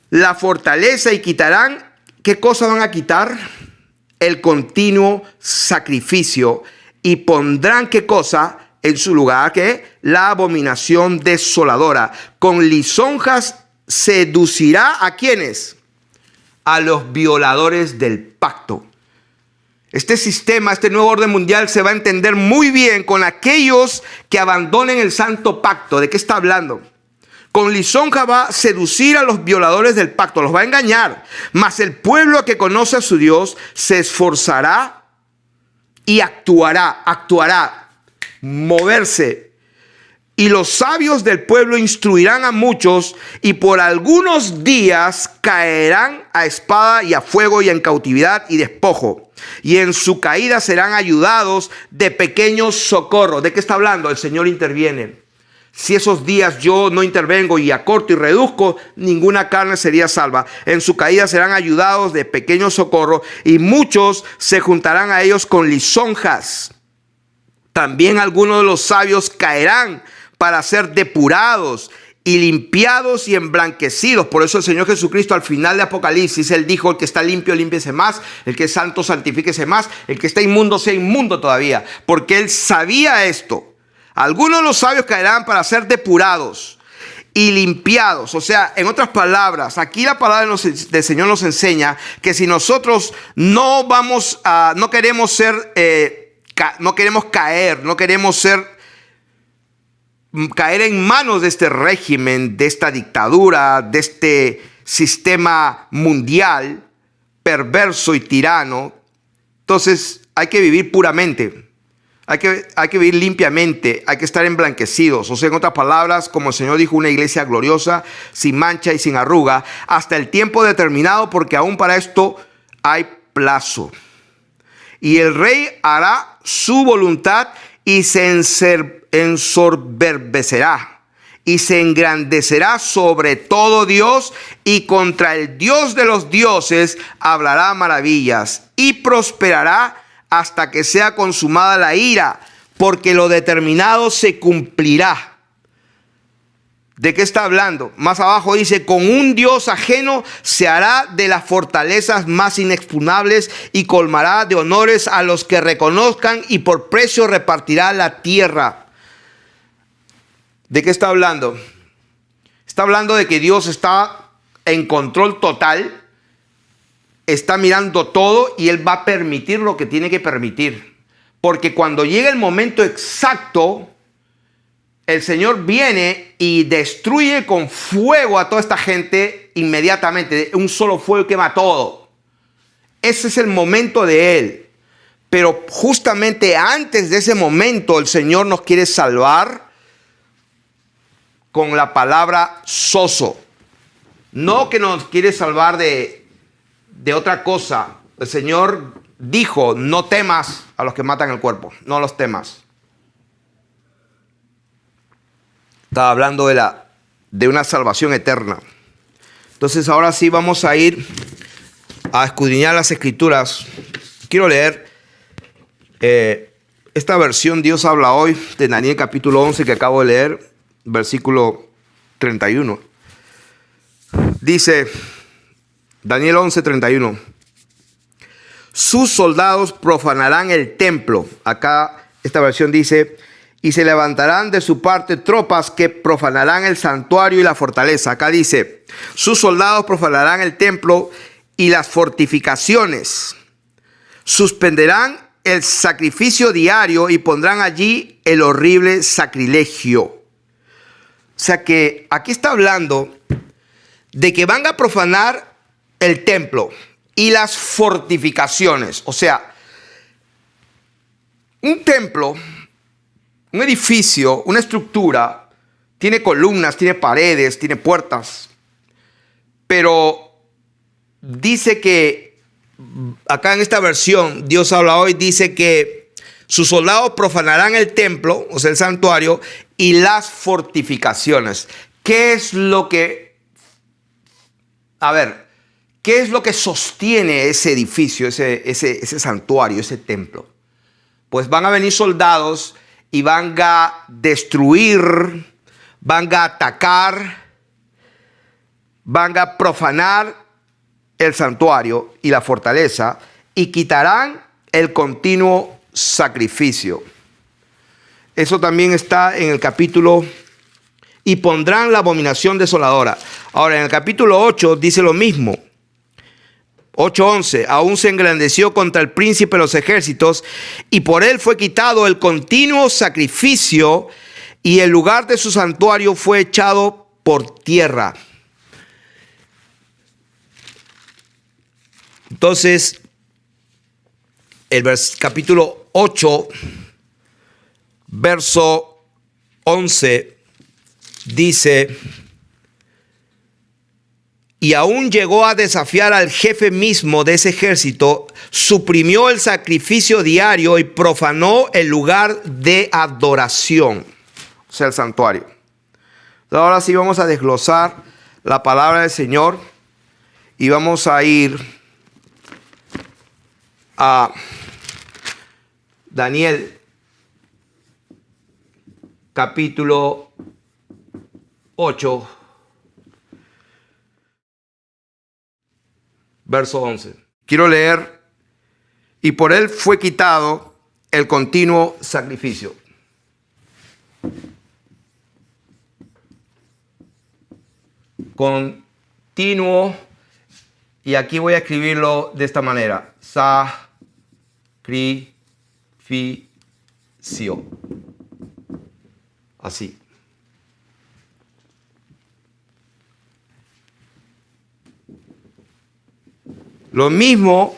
la fortaleza, y quitarán. ¿Qué cosa van a quitar? El continuo sacrificio, y pondrán ¿qué cosa en su lugar? Que la abominación desoladora. Con lisonjas seducirá ¿a quiénes? A los violadores del pacto. Este sistema, este nuevo orden mundial se va a entender muy bien con aquellos que abandonen el santo pacto. ¿De qué está hablando? Con lisonja va a seducir a los violadores del pacto, los va a engañar. Mas el pueblo que conoce a su Dios se esforzará y actuará, moverse. Y los sabios del pueblo instruirán a muchos, y por algunos días caerán a espada y a fuego y en cautividad y despojo. Y en su caída serán ayudados de pequeños socorros. ¿De qué está hablando? El Señor interviene. Si esos días yo no intervengo y acorto y reduzco, ninguna carne sería salva. En su caída serán ayudados de pequeño socorro, y muchos se juntarán a ellos con lisonjas. También algunos de los sabios caerán para ser depurados y limpiados y emblanquecidos. Por eso el Señor Jesucristo al final de Apocalipsis, Él dijo: el que está limpio, límpiese más; el que es santo, santifíquese más; el que está inmundo, sea inmundo todavía. Porque Él sabía esto. Algunos de los sabios caerán para ser depurados y limpiados. O sea, en otras palabras, aquí la palabra del Señor nos enseña que si nosotros no queremos caer en manos de este régimen, de esta dictadura, de este sistema mundial perverso y tirano, entonces hay que vivir puramente. Hay que vivir limpiamente, hay que estar emblanquecidos. O sea, en otras palabras, como el Señor dijo, una iglesia gloriosa, sin mancha y sin arruga, hasta el tiempo determinado, porque aún para esto hay plazo. Y el rey hará su voluntad y se ensoberbecerá y se engrandecerá sobre todo Dios, y contra el Dios de los dioses hablará maravillas, y prosperará hasta que sea consumada la ira, porque lo determinado se cumplirá. ¿De qué está hablando? Más abajo dice: con un Dios ajeno se hará de las fortalezas más inexpugnables, y colmará de honores a los que reconozcan, y por precio repartirá la tierra. ¿De qué está hablando? Está hablando de que Dios está en control total. Está mirando todo, y Él va a permitir lo que tiene que permitir. Porque cuando llega el momento exacto, el Señor viene y destruye con fuego a toda esta gente inmediatamente. Un solo fuego quema todo. Ese es el momento de Él. Pero justamente antes de ese momento, el Señor nos quiere salvar con la palabra sozo. No que nos quiere salvar de otra cosa. El Señor dijo: no temas a los que matan el cuerpo, no los temas. Estaba hablando de una salvación eterna. Entonces ahora sí vamos a ir a escudriñar las Escrituras. Quiero leer esta versión Dios habla hoy, de Daniel capítulo 11, que acabo de leer, versículo 31. Dice Daniel 11:31. Sus soldados profanarán el templo. Acá esta versión dice: y se levantarán de su parte tropas que profanarán el santuario y la fortaleza. Acá dice: sus soldados profanarán el templo y las fortificaciones. Suspenderán el sacrificio diario y pondrán allí el horrible sacrilegio. O sea que aquí está hablando de que van a profanar el templo y las fortificaciones. O sea, un templo, un edificio, una estructura, tiene columnas, tiene paredes, tiene puertas. Pero dice que, acá en esta versión, Dios habla hoy, dice que sus soldados profanarán el templo, o sea, el santuario, y las fortificaciones. ¿Qué es lo que, qué es lo que sostiene ese edificio, ese santuario, ese templo? Pues van a venir soldados y van a destruir, van a atacar, van a profanar el santuario y la fortaleza y quitarán el continuo sacrificio. Eso también está en el capítulo, y pondrán la abominación desoladora. Ahora, en el capítulo 8 dice lo mismo. 8:11, aún se engrandeció contra el príncipe de los ejércitos y por él fue quitado el continuo sacrificio y el lugar de su santuario fue echado por tierra. Entonces, el capítulo 8, verso 11, dice: y aún llegó a desafiar al jefe mismo de ese ejército, suprimió el sacrificio diario y profanó el lugar de adoración, o sea, el santuario. Entonces, ahora sí vamos a desglosar la palabra del Señor y vamos a ir a Daniel capítulo 8, verso 11. Quiero leer: y por él fue quitado el continuo sacrificio. Continuo, y aquí voy a escribirlo de esta manera: sacrificio. Así. Lo mismo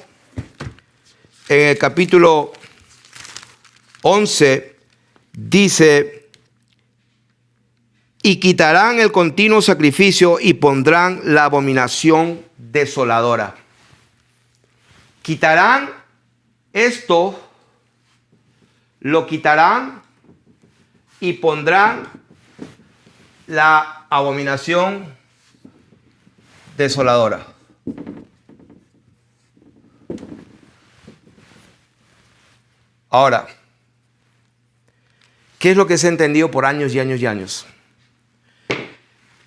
en el capítulo 11 dice: y quitarán el continuo sacrificio y pondrán la abominación desoladora. Quitarán esto, lo quitarán y pondrán la abominación desoladora. Ahora, ¿qué es lo que se ha entendido por años y años y años?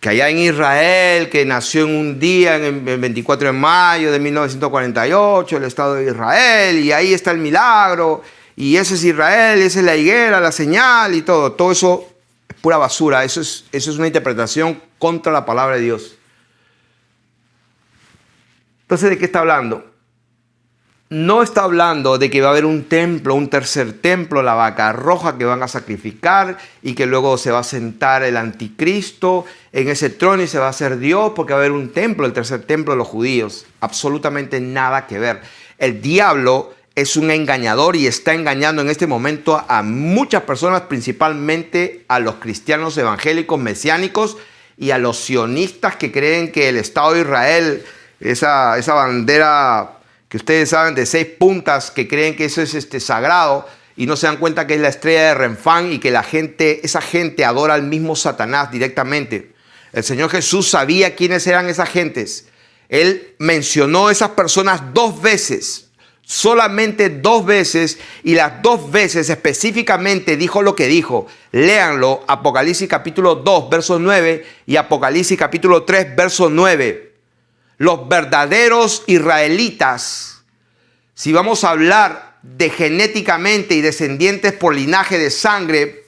Que allá en Israel, que nació en un día, en el 24 de mayo de 1948, el Estado de Israel, y ahí está el milagro, y ese es Israel, esa es la higuera, la señal y todo. Todo eso es pura basura, eso es una interpretación contra la palabra de Dios. Entonces, ¿de qué está hablando? No está hablando de que va a haber un templo, un tercer templo, la vaca roja que van a sacrificar y que luego se va a sentar el anticristo en ese trono y se va a hacer Dios porque va a haber un templo, el tercer templo de los judíos. Absolutamente nada que ver. El diablo es un engañador y está engañando en este momento a muchas personas, principalmente a los cristianos evangélicos mesiánicos y a los sionistas que creen que el Estado de Israel, esa bandera que ustedes saben de 6 puntas, que creen que eso es sagrado y no se dan cuenta que es la estrella de Renfán y que esa gente adora al mismo Satanás directamente. El Señor Jesús sabía quiénes eran esas gentes. Él mencionó a esas personas 2 veces, solamente 2 veces, y las 2 veces específicamente dijo lo que dijo. Léanlo, Apocalipsis capítulo 2, verso 9 y Apocalipsis capítulo 3, verso 9. Los verdaderos israelitas, si vamos a hablar de genéticamente y descendientes por linaje de sangre,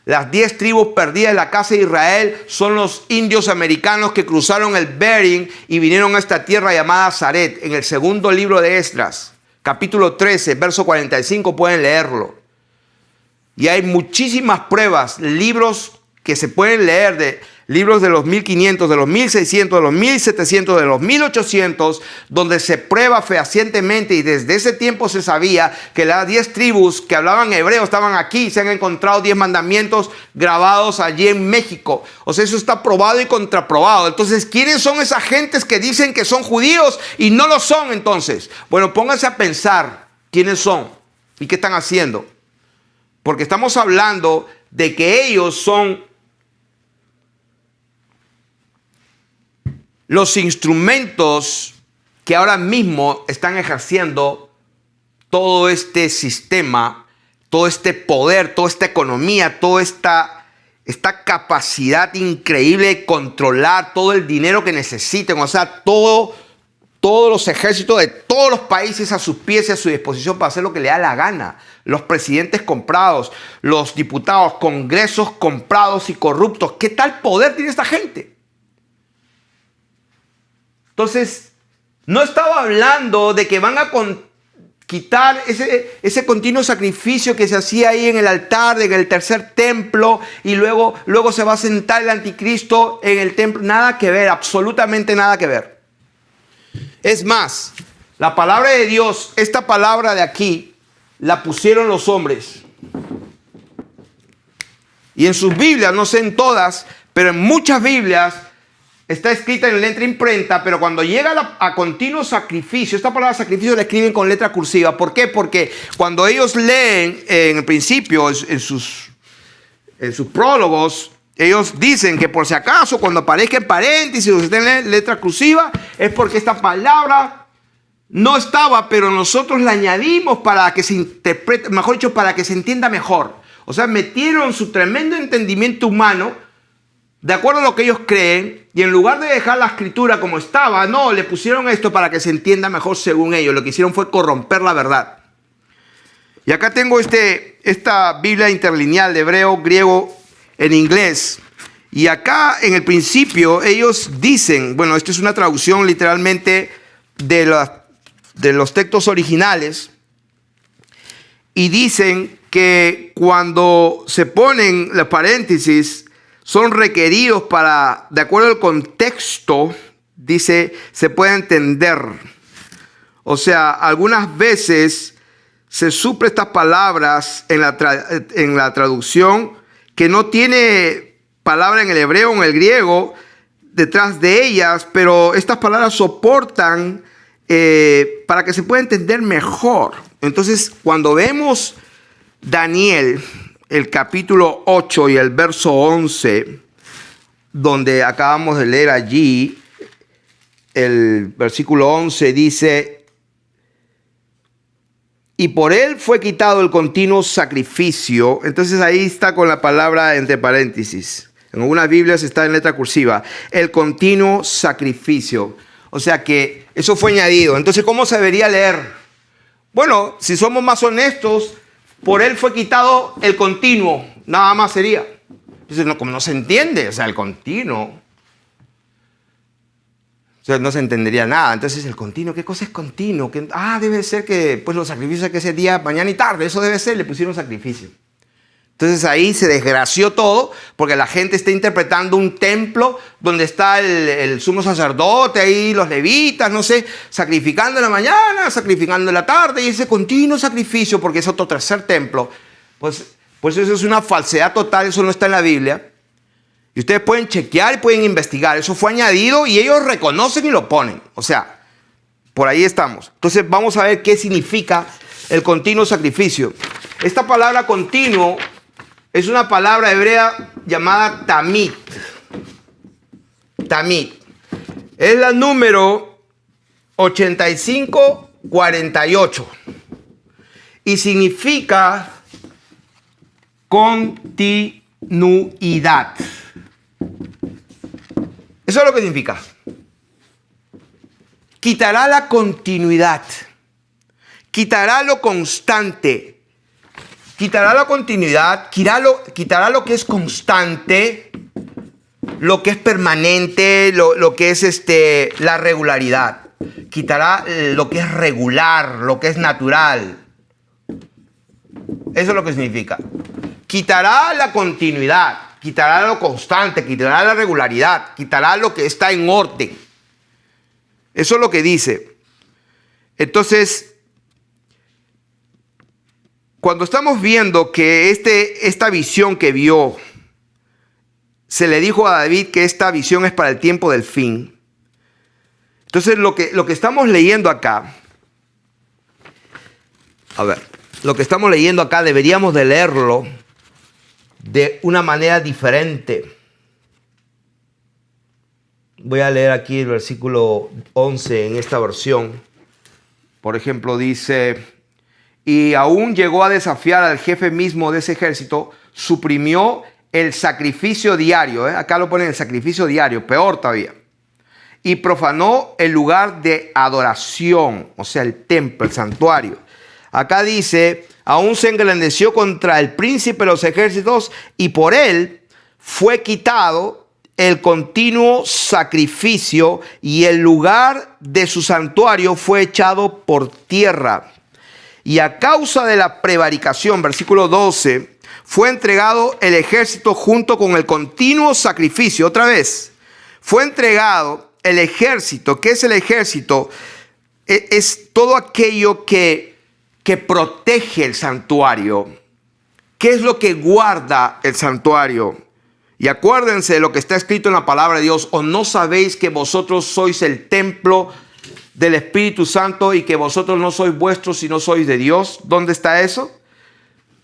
las 10 tribus perdidas de la casa de Israel son los indios americanos que cruzaron el Bering y vinieron a esta tierra llamada Zaret, en el segundo libro de Esdras, capítulo 13, verso 45, pueden leerlo. Y hay muchísimas pruebas, libros que se pueden leer, de libros de los 1500, de los 1600, de los 1700, de los 1800, donde se prueba fehacientemente, y desde ese tiempo se sabía que las 10 tribus que hablaban hebreo estaban aquí. Se han encontrado 10 mandamientos grabados allí en México. O sea, eso está probado y contraprobado. Entonces, ¿quiénes son esas gentes que dicen que son judíos y no lo son entonces? Bueno, pónganse a pensar quiénes son y qué están haciendo. Porque estamos hablando de que ellos son los instrumentos que ahora mismo están ejerciendo todo este sistema, todo este poder, toda esta economía, toda esta capacidad increíble de controlar todo el dinero que necesiten. O sea, todos los ejércitos de todos los países a sus pies y a su disposición para hacer lo que le da la gana. Los presidentes comprados, los diputados, congresos comprados y corruptos. ¿Qué tal poder tiene esta gente? Entonces, no estaba hablando de que van a quitar ese continuo sacrificio que se hacía ahí en el altar, en el tercer templo, y luego se va a sentar el anticristo en el templo. Nada que ver, absolutamente nada que ver. Es más, la palabra de Dios, esta palabra de aquí, la pusieron los hombres. Y en sus Biblias, no sé en todas, pero en muchas Biblias, está escrita en letra imprenta, pero cuando llega a continuo sacrificio, esta palabra sacrificio la escriben con letra cursiva. ¿Por qué? Porque cuando ellos leen en el principio, en sus prólogos, ellos dicen que por si acaso cuando aparezca en paréntesis o esté en letra cursiva, es porque esta palabra no estaba, pero nosotros la añadimos para que se interprete, mejor dicho, para que se entienda mejor. O sea, metieron su tremendo entendimiento humano de acuerdo a lo que ellos creen, y en lugar de dejar la escritura como estaba, no, le pusieron esto para que se entienda mejor según ellos. Lo que hicieron fue corromper la verdad. Y acá tengo esta Biblia interlineal de hebreo, griego, en inglés. Y acá en el principio ellos dicen, bueno, esto es una traducción literalmente de los textos originales, y dicen que cuando se ponen los paréntesis, son requeridos para, de acuerdo al contexto, dice, se puede entender. O sea, algunas veces se suplen estas palabras en la traducción que no tiene palabra en el hebreo o en el griego detrás de ellas, pero estas palabras soportan para que se pueda entender mejor. Entonces, cuando vemos Daniel, el capítulo 8 y el verso 11, donde acabamos de leer allí, el versículo 11 dice: y por él fue quitado el continuo sacrificio. Entonces ahí está con la palabra entre paréntesis. En algunas Biblias está en letra cursiva. El continuo sacrificio. O sea que eso fue añadido. Entonces, ¿cómo se debería leer? Bueno, si somos más honestos, por él fue quitado el continuo. Nada más sería. Entonces, no, como no se entiende, o sea, el continuo. O sea, no se entendería nada. Entonces, el continuo, ¿qué cosa es continuo? Debe ser que pues los sacrificios que ese día, mañana y tarde, eso debe ser, le pusieron sacrificio. Entonces ahí se desgració todo, porque la gente está interpretando un templo donde está el sumo sacerdote, ahí los levitas, no sé, sacrificando en la mañana, sacrificando en la tarde, y ese continuo sacrificio, porque es otro tercer templo. Pues eso es una falsedad total, eso no está en la Biblia. Y ustedes pueden chequear y pueden investigar, eso fue añadido y ellos reconocen y lo ponen. O sea, por ahí estamos. Entonces vamos a ver qué significa el continuo sacrificio. Esta palabra continuo es una palabra hebrea llamada tamid. Tamid. Es la número 8548. Y significa continuidad. Eso es lo que significa. Quitará la continuidad. Quitará lo constante. Quitará la continuidad, quitará lo que es constante, lo que es permanente, lo que es la regularidad. quitará lo que es regular, lo que es natural. Eso es lo que significa. Quitará la continuidad, quitará lo constante, quitará la regularidad, quitará lo que está en orden. Eso es lo que dice. Entonces, cuando estamos viendo que esta visión que vio, se le dijo a David que esta visión es para el tiempo del fin. Entonces, lo que estamos leyendo acá, lo que estamos leyendo acá deberíamos de leerlo de una manera diferente. Voy a leer aquí el versículo 11 en esta versión. Por ejemplo, dice: y aún llegó a desafiar al jefe mismo de ese ejército, suprimió el sacrificio diario. Acá lo ponen el sacrificio diario, peor todavía. Y profanó el lugar de adoración, o sea, el templo, el santuario. Acá dice: aún se engrandeció contra el príncipe de los ejércitos y por él fue quitado el continuo sacrificio y el lugar de su santuario fue echado por tierra. Y a causa de la prevaricación, versículo 12, fue entregado el ejército junto con el continuo sacrificio. Otra vez, fue entregado el ejército. ¿Qué es el ejército? Es todo aquello que protege el santuario. ¿Qué es lo que guarda el santuario? Y acuérdense de lo que está escrito en la palabra de Dios: ¿o no sabéis que vosotros sois el templo del Espíritu Santo y que vosotros no sois vuestros sino sois de Dios? ¿Dónde está eso?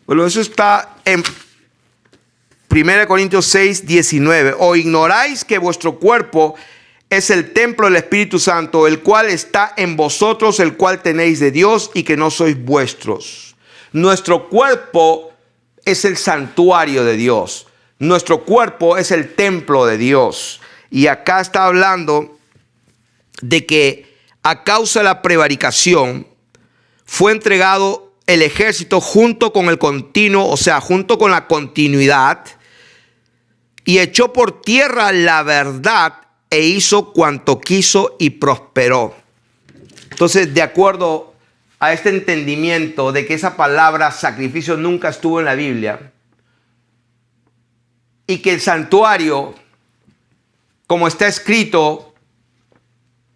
Bueno, eso está en 1 Corintios 6, 19. ¿O ignoráis que vuestro cuerpo es el templo del Espíritu Santo, el cual está en vosotros, el cual tenéis de Dios y que no sois vuestros? Nuestro cuerpo es el santuario de Dios. Nuestro cuerpo es el templo de Dios. Y acá está hablando de que a causa de la prevaricación fue entregado el ejército junto con el continuo, o sea, junto con la continuidad, y echó por tierra la verdad e hizo cuanto quiso y prosperó. Entonces, de acuerdo a este entendimiento de que esa palabra sacrificio nunca estuvo en la Biblia y que el santuario, como está escrito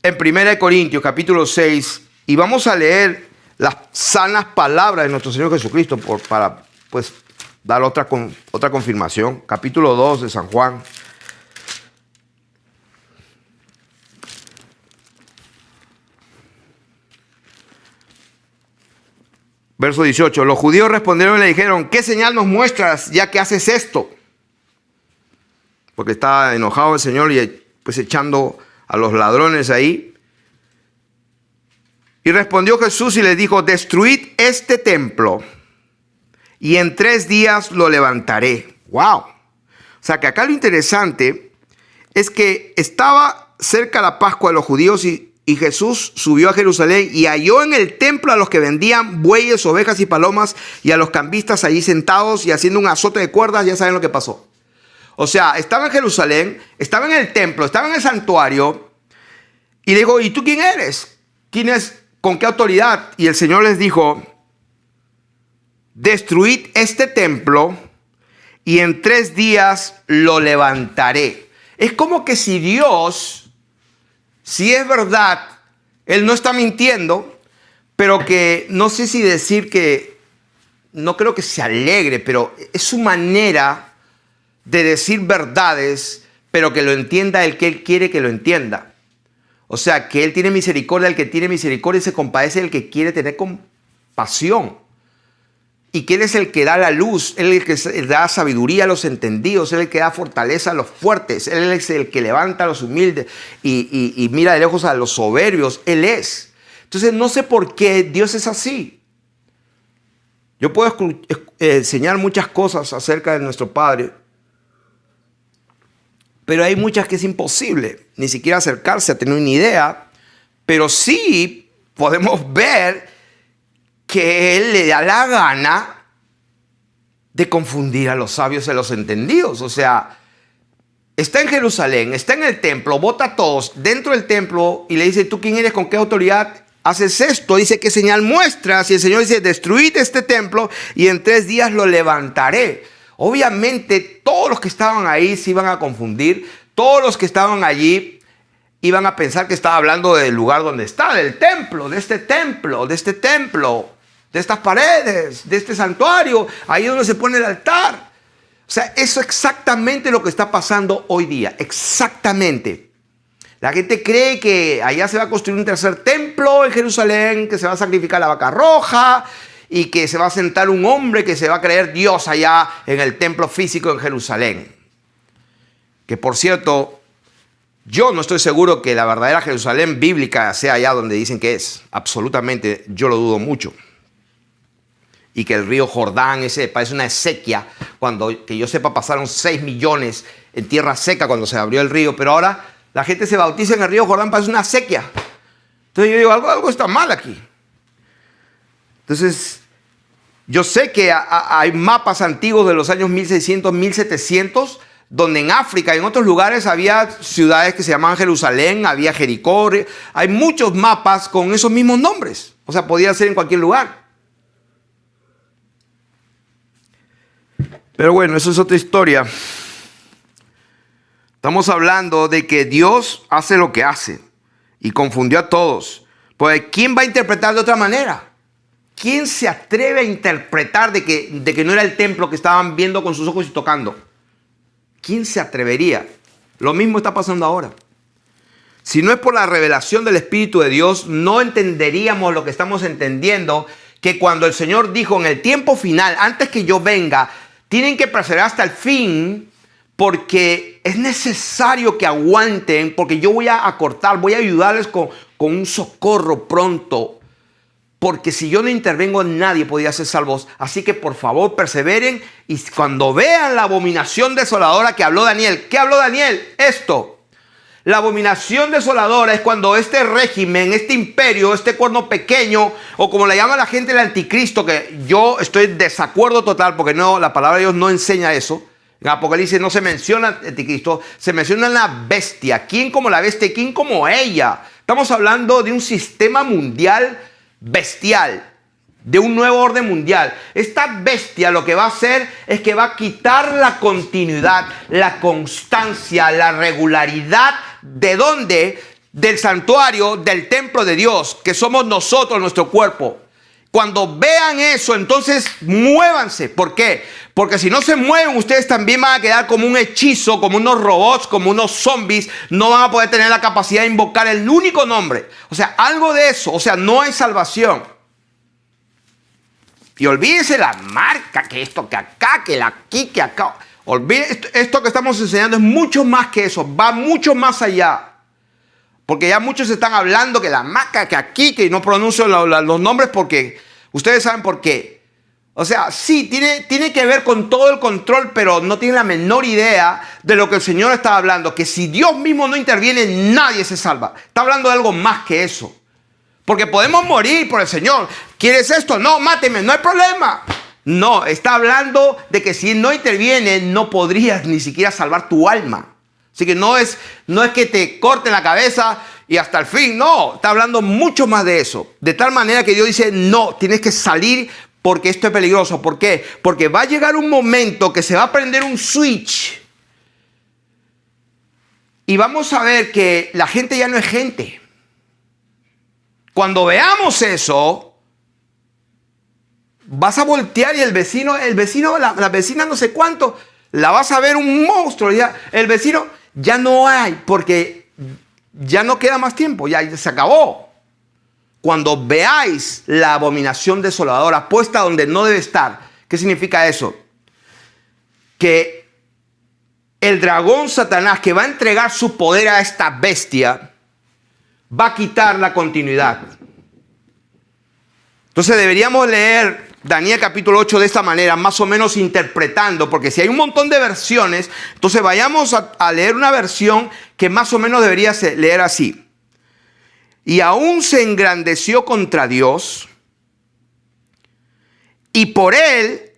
en 1 Corintios capítulo 6, y vamos a leer las sanas palabras de nuestro Señor Jesucristo para pues dar otra confirmación. Capítulo 2 de San Juan. Verso 18. Los judíos respondieron y le dijeron: ¿qué señal nos muestras ya que haces esto? Porque estaba enojado el Señor y pues echando a los ladrones ahí. Y respondió Jesús y les dijo: destruid este templo y en 3 días lo levantaré. ¡Wow! O sea que acá lo interesante es que estaba cerca la Pascua de los judíos y Jesús subió a Jerusalén y halló en el templo a los que vendían bueyes, ovejas y palomas y a los cambistas allí sentados y haciendo un azote de cuerdas. Ya saben lo que pasó. O sea, estaba en Jerusalén, estaba en el templo, estaba en el santuario y le dijo: ¿y tú quién eres? ¿Quién es? ¿Con qué autoridad? Y el Señor les dijo: destruid este templo y en 3 días lo levantaré. Es como que si Dios, si es verdad, Él no está mintiendo, pero que no sé si decir que, no creo que se alegre, pero es su manera de decir verdades, pero que lo entienda el que Él quiere que lo entienda. O sea, que Él tiene misericordia del que tiene misericordia y se compadece del que quiere tener compasión. Y que Él es el que da la luz, Él es el que da sabiduría a los entendidos, Él es el que da fortaleza a los fuertes, Él es el que levanta a los humildes y mira de lejos a los soberbios. Él es. Entonces no sé por qué Dios es así. Yo puedo enseñar muchas cosas acerca de nuestro Padre, pero hay muchas que es imposible ni siquiera acercarse a tener una idea, pero sí podemos ver que Él le da la gana de confundir a los sabios y a los entendidos. O sea, está en Jerusalén, está en el templo, bota a todos dentro del templo y le dice, ¿tú quién eres? ¿Con qué autoridad haces esto? Dice, ¿qué señal muestras? Y el Señor dice, destruid este templo y en 3 días lo levantaré. Obviamente todos los que estaban ahí se iban a confundir, todos los que estaban allí iban a pensar que estaba hablando del lugar donde está, del templo, de este templo, de este templo, de estas paredes, de este santuario, ahí donde se pone el altar. O sea, eso es exactamente lo que está pasando hoy día, exactamente. La gente cree que allá se va a construir un tercer templo en Jerusalén, que se va a sacrificar la vaca roja y que se va a sentar un hombre que se va a creer Dios allá en el templo físico en Jerusalén. Que por cierto, yo no estoy seguro que la verdadera Jerusalén bíblica sea allá donde dicen que es. Absolutamente, yo lo dudo mucho. Y que el río Jordán ese parece una sequía. Cuando, que yo sepa, pasaron 6 millones en tierra seca cuando se abrió el río. Pero ahora la gente se bautiza en el río Jordán, parece una sequía. Entonces yo digo, algo está mal aquí. Entonces, yo sé que hay mapas antiguos de los años 1600, 1700, donde en África y en otros lugares había ciudades que se llamaban Jerusalén, había Jericó. Hay muchos mapas con esos mismos nombres. O sea, podía ser en cualquier lugar. Pero bueno, eso es otra historia. Estamos hablando de que Dios hace lo que hace y confundió a todos. Pues, ¿quién va a interpretar de otra manera? ¿Quién se atreve a interpretar de que no era el templo que estaban viendo con sus ojos y tocando? ¿Quién se atrevería? Lo mismo está pasando ahora. Si no es por la revelación del Espíritu de Dios, no entenderíamos lo que estamos entendiendo, que cuando el Señor dijo en el tiempo final, antes que yo venga, tienen que perseverar hasta el fin, porque es necesario que aguanten, porque yo voy a acortar, voy a ayudarles con un socorro pronto. Porque si yo no intervengo, nadie podía ser salvos. Así que por favor perseveren, y cuando vean la abominación desoladora que habló Daniel. ¿Qué habló Daniel? Esto. La abominación desoladora es cuando este régimen, este imperio, este cuerno pequeño, o como le llama la gente el anticristo, que yo estoy en desacuerdo total porque no, la palabra de Dios no enseña eso. En Apocalipsis no se menciona el anticristo, se menciona la bestia. ¿Quién como la bestia? ¿Quién como ella? Estamos hablando de un sistema mundial bestial, de un nuevo orden mundial. Esta bestia lo que va a hacer es que va a quitar la continuidad, la constancia, la regularidad. ¿De dónde? Del santuario, del templo de Dios, que somos nosotros, nuestro cuerpo. Cuando vean eso, entonces muévanse. ¿Por qué? Porque si no se mueven, ustedes también van a quedar como un hechizo, como unos robots, como unos zombies. No van a poder tener la capacidad de invocar el único nombre. O sea, algo de eso. O sea, no hay salvación. Y olvídense la marca, que esto, que acá, que aquí, que acá. Olvídense, esto que estamos enseñando es mucho más que eso. Va mucho más allá. Porque ya muchos están hablando que la marca, que aquí, que no pronuncio los nombres porque ustedes saben por qué. O sea, sí, tiene que ver con todo el control, pero no tienen la menor idea de lo que el Señor está hablando. Que si Dios mismo no interviene, nadie se salva. Está hablando de algo más que eso. Porque podemos morir por el Señor. ¿Quieres esto? No, máteme, no hay problema. No, está hablando de que si no interviene, no podrías ni siquiera salvar tu alma. Así que no es que te corten la cabeza y hasta el fin. No, está hablando mucho más de eso. De tal manera que Dios dice, no, tienes que salir porque esto es peligroso. ¿Por qué? Porque va a llegar un momento que se va a prender un switch. Y vamos a ver que la gente ya no es gente. Cuando veamos eso, vas a voltear y el vecino, la vecina no sé cuánto, la vas a ver un monstruo. Ya, el vecino ya no hay, porque ya no queda más tiempo, ya se acabó. Cuando veáis la abominación desoladora puesta donde no debe estar, ¿qué significa eso? Que el dragón Satanás, que va a entregar su poder a esta bestia, va a quitar la continuidad. Entonces deberíamos leer Daniel capítulo 8 de esta manera, más o menos interpretando, porque si hay un montón de versiones, entonces vayamos a leer una versión que más o menos debería leer así. Y aún se engrandeció contra Dios, y por él,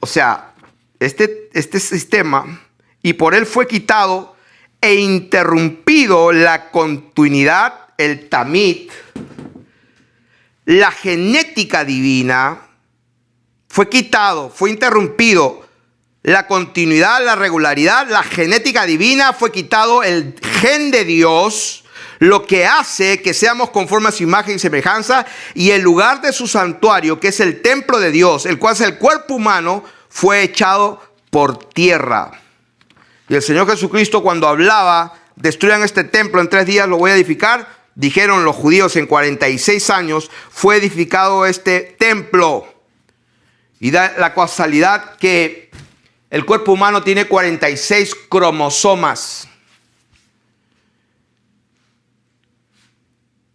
o sea, este sistema, y por él fue quitado e interrumpido la continuidad, el tamid, la genética divina. Fue quitado, fue interrumpido la continuidad, la regularidad, la genética divina, fue quitado el gen de Dios, lo que hace que seamos conformes a su imagen y semejanza, y el lugar de su santuario, que es el templo de Dios, el cual es el cuerpo humano, fue echado por tierra. Y el Señor Jesucristo, cuando hablaba, destruyan este templo, en 3 días lo voy a edificar, dijeron los judíos, en 46 años fue edificado este templo. Y da la casualidad que el cuerpo humano tiene 46 cromosomas.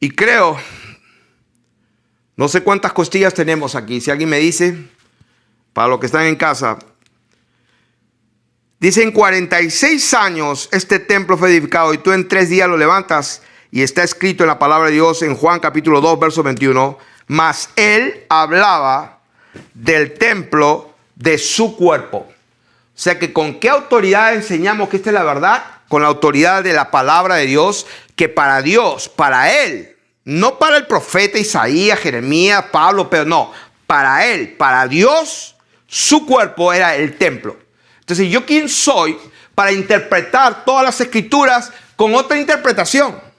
Y creo, no sé cuántas costillas tenemos aquí. Si alguien me dice, para los que están en casa, dice, en 46 años este templo fue edificado y tú en 3 días lo levantas. Y está escrito en la palabra de Dios en Juan capítulo 2, verso 21. Mas él hablaba del templo de su cuerpo. O sea que ¿con qué autoridad enseñamos que esta es la verdad? Con la autoridad de la palabra de Dios, que para Dios, para él, no para el profeta Isaías, Jeremías, Pablo, pero no, para él, para Dios, su cuerpo era el templo. Entonces, ¿yo quién soy para interpretar todas las escrituras con otra interpretación?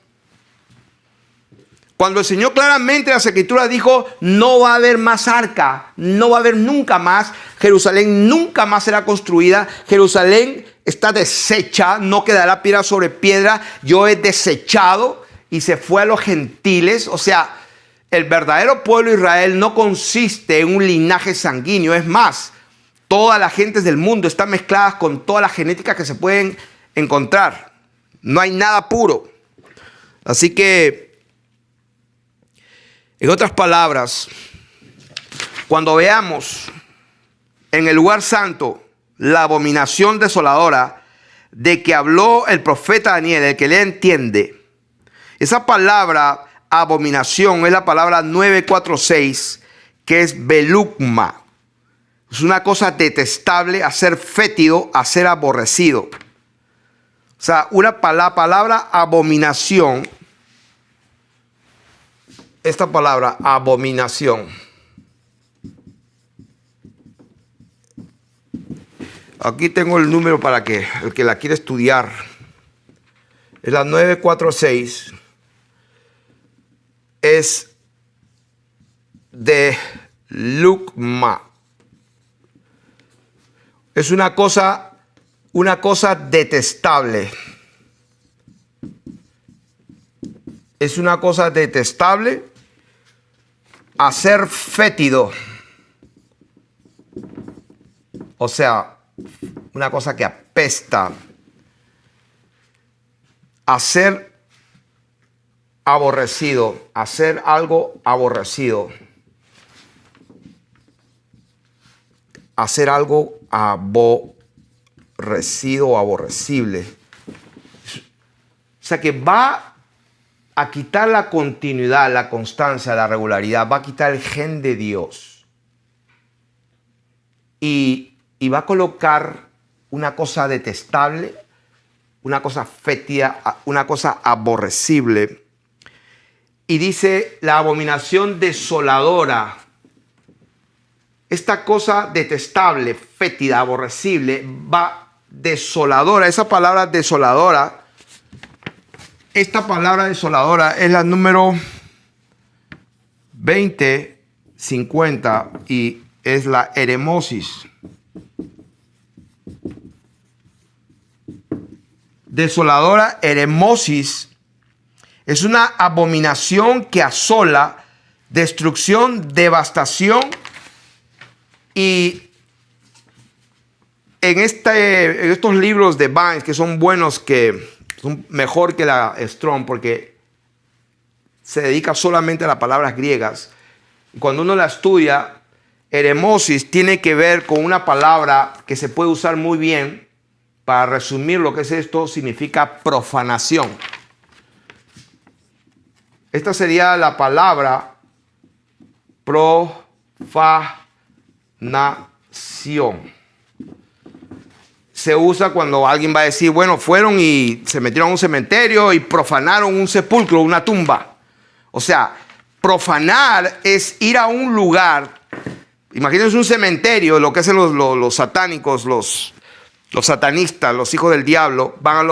Cuando el Señor claramente en las Escrituras dijo, no va a haber más arca, no va a haber nunca más, Jerusalén nunca más será construida, Jerusalén está deshecha, no quedará piedra sobre piedra, yo he desechado, y se fue a los gentiles. O sea, el verdadero pueblo de Israel no consiste en un linaje sanguíneo, es más, todas las gentes del mundo están mezcladas con todas las genéticas que se pueden encontrar, no hay nada puro. Así que, en otras palabras, cuando veamos en el lugar santo la abominación desoladora de que habló el profeta Daniel, el que le entiende, esa palabra abominación es la palabra 946, que es belugma. Es una cosa detestable, a ser fétido, a ser aborrecido. O sea, la palabra abominación, esta palabra abominación, aquí tengo el número para que el que la quiere estudiar, es la 946, es de lugma. Es una cosa detestable. Es una cosa detestable, a ser fétido. O sea, una cosa que apesta. A ser aborrecido, hacer algo aborrecido. Hacer algo aborrecido o aborrecible. O sea que va a quitar la continuidad, la constancia, la regularidad, va a quitar el gen de Dios. Y va a colocar una cosa detestable, una cosa fétida, una cosa aborrecible. Y dice la abominación desoladora. Esta cosa detestable, fétida, aborrecible, va desoladora. Esa palabra desoladora, esta palabra desoladora es la número 2050 y es la eremosis. Desoladora, eremosis, es una abominación que asola, destrucción, devastación. Y en estos libros de Vines, que son buenos, que son mejor que la Strong, porque se dedica solamente a las palabras griegas. Cuando uno la estudia, eremosis tiene que ver con una palabra que se puede usar muy bien. Para resumir lo que es esto, significa profanación. Esta sería la palabra profanación. se usa cuando alguien va a decir, bueno, fueron y se metieron a un cementerio y profanaron un sepulcro, una tumba. O sea, profanar es ir a un lugar. Imagínense un cementerio, lo que hacen los satánicos, los satanistas, los hijos del diablo, van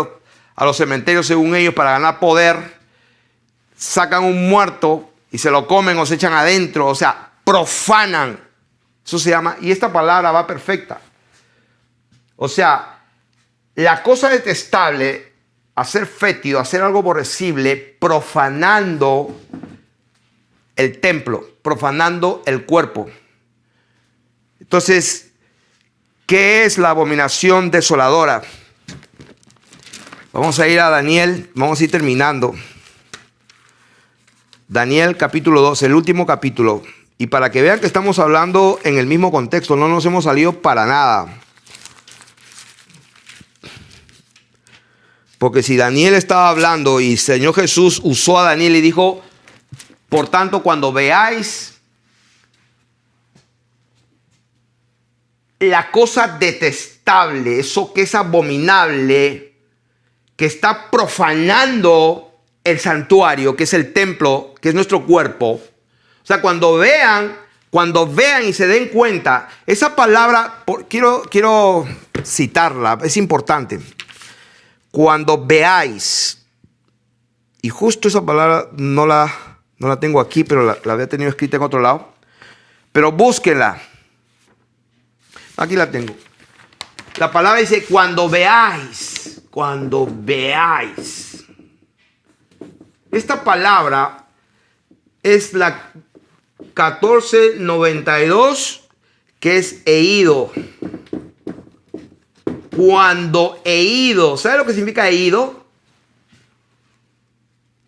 a los cementerios según ellos para ganar poder, sacan un muerto y se lo comen o se echan adentro, o sea, profanan. Eso se llama, y esta palabra va perfecta. O sea, la cosa detestable, hacer fétido, hacer algo aborrecible, profanando el templo, profanando el cuerpo. Entonces, ¿qué es la abominación desoladora? Vamos a ir a Daniel, vamos a ir terminando. Daniel capítulo 2, el último capítulo. Y para que vean que estamos hablando en el mismo contexto, no nos hemos salido para nada. Porque si Daniel estaba hablando y el Señor Jesús usó a Daniel y dijo, por tanto, cuando veáis la cosa detestable, eso que es abominable, que está profanando el santuario, que es el templo, que es nuestro cuerpo. O sea, cuando vean y se den cuenta, esa palabra, quiero citarla, es importante. Cuando veáis, y justo esa palabra no la tengo aquí, pero la había tenido escrita en otro lado, pero búsquenla. Aquí la tengo. La palabra dice, cuando veáis. Esta palabra es la 1492, que es eido. Cuando eido, ¿sabe lo que significa eido?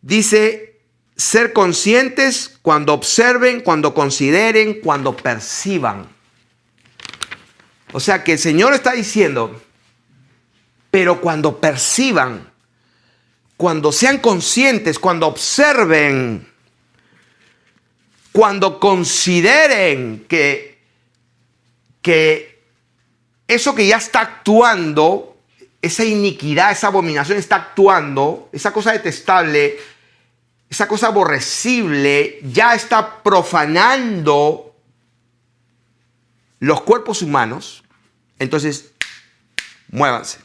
Dice ser conscientes cuando observen, cuando consideren, cuando perciban. O sea que el Señor está diciendo, pero cuando perciban, cuando sean conscientes, cuando observen, cuando consideren que eso que ya está actuando, esa iniquidad, esa abominación está actuando, esa cosa detestable, esa cosa aborrecible, ya está profanando los cuerpos humanos, entonces muévanse.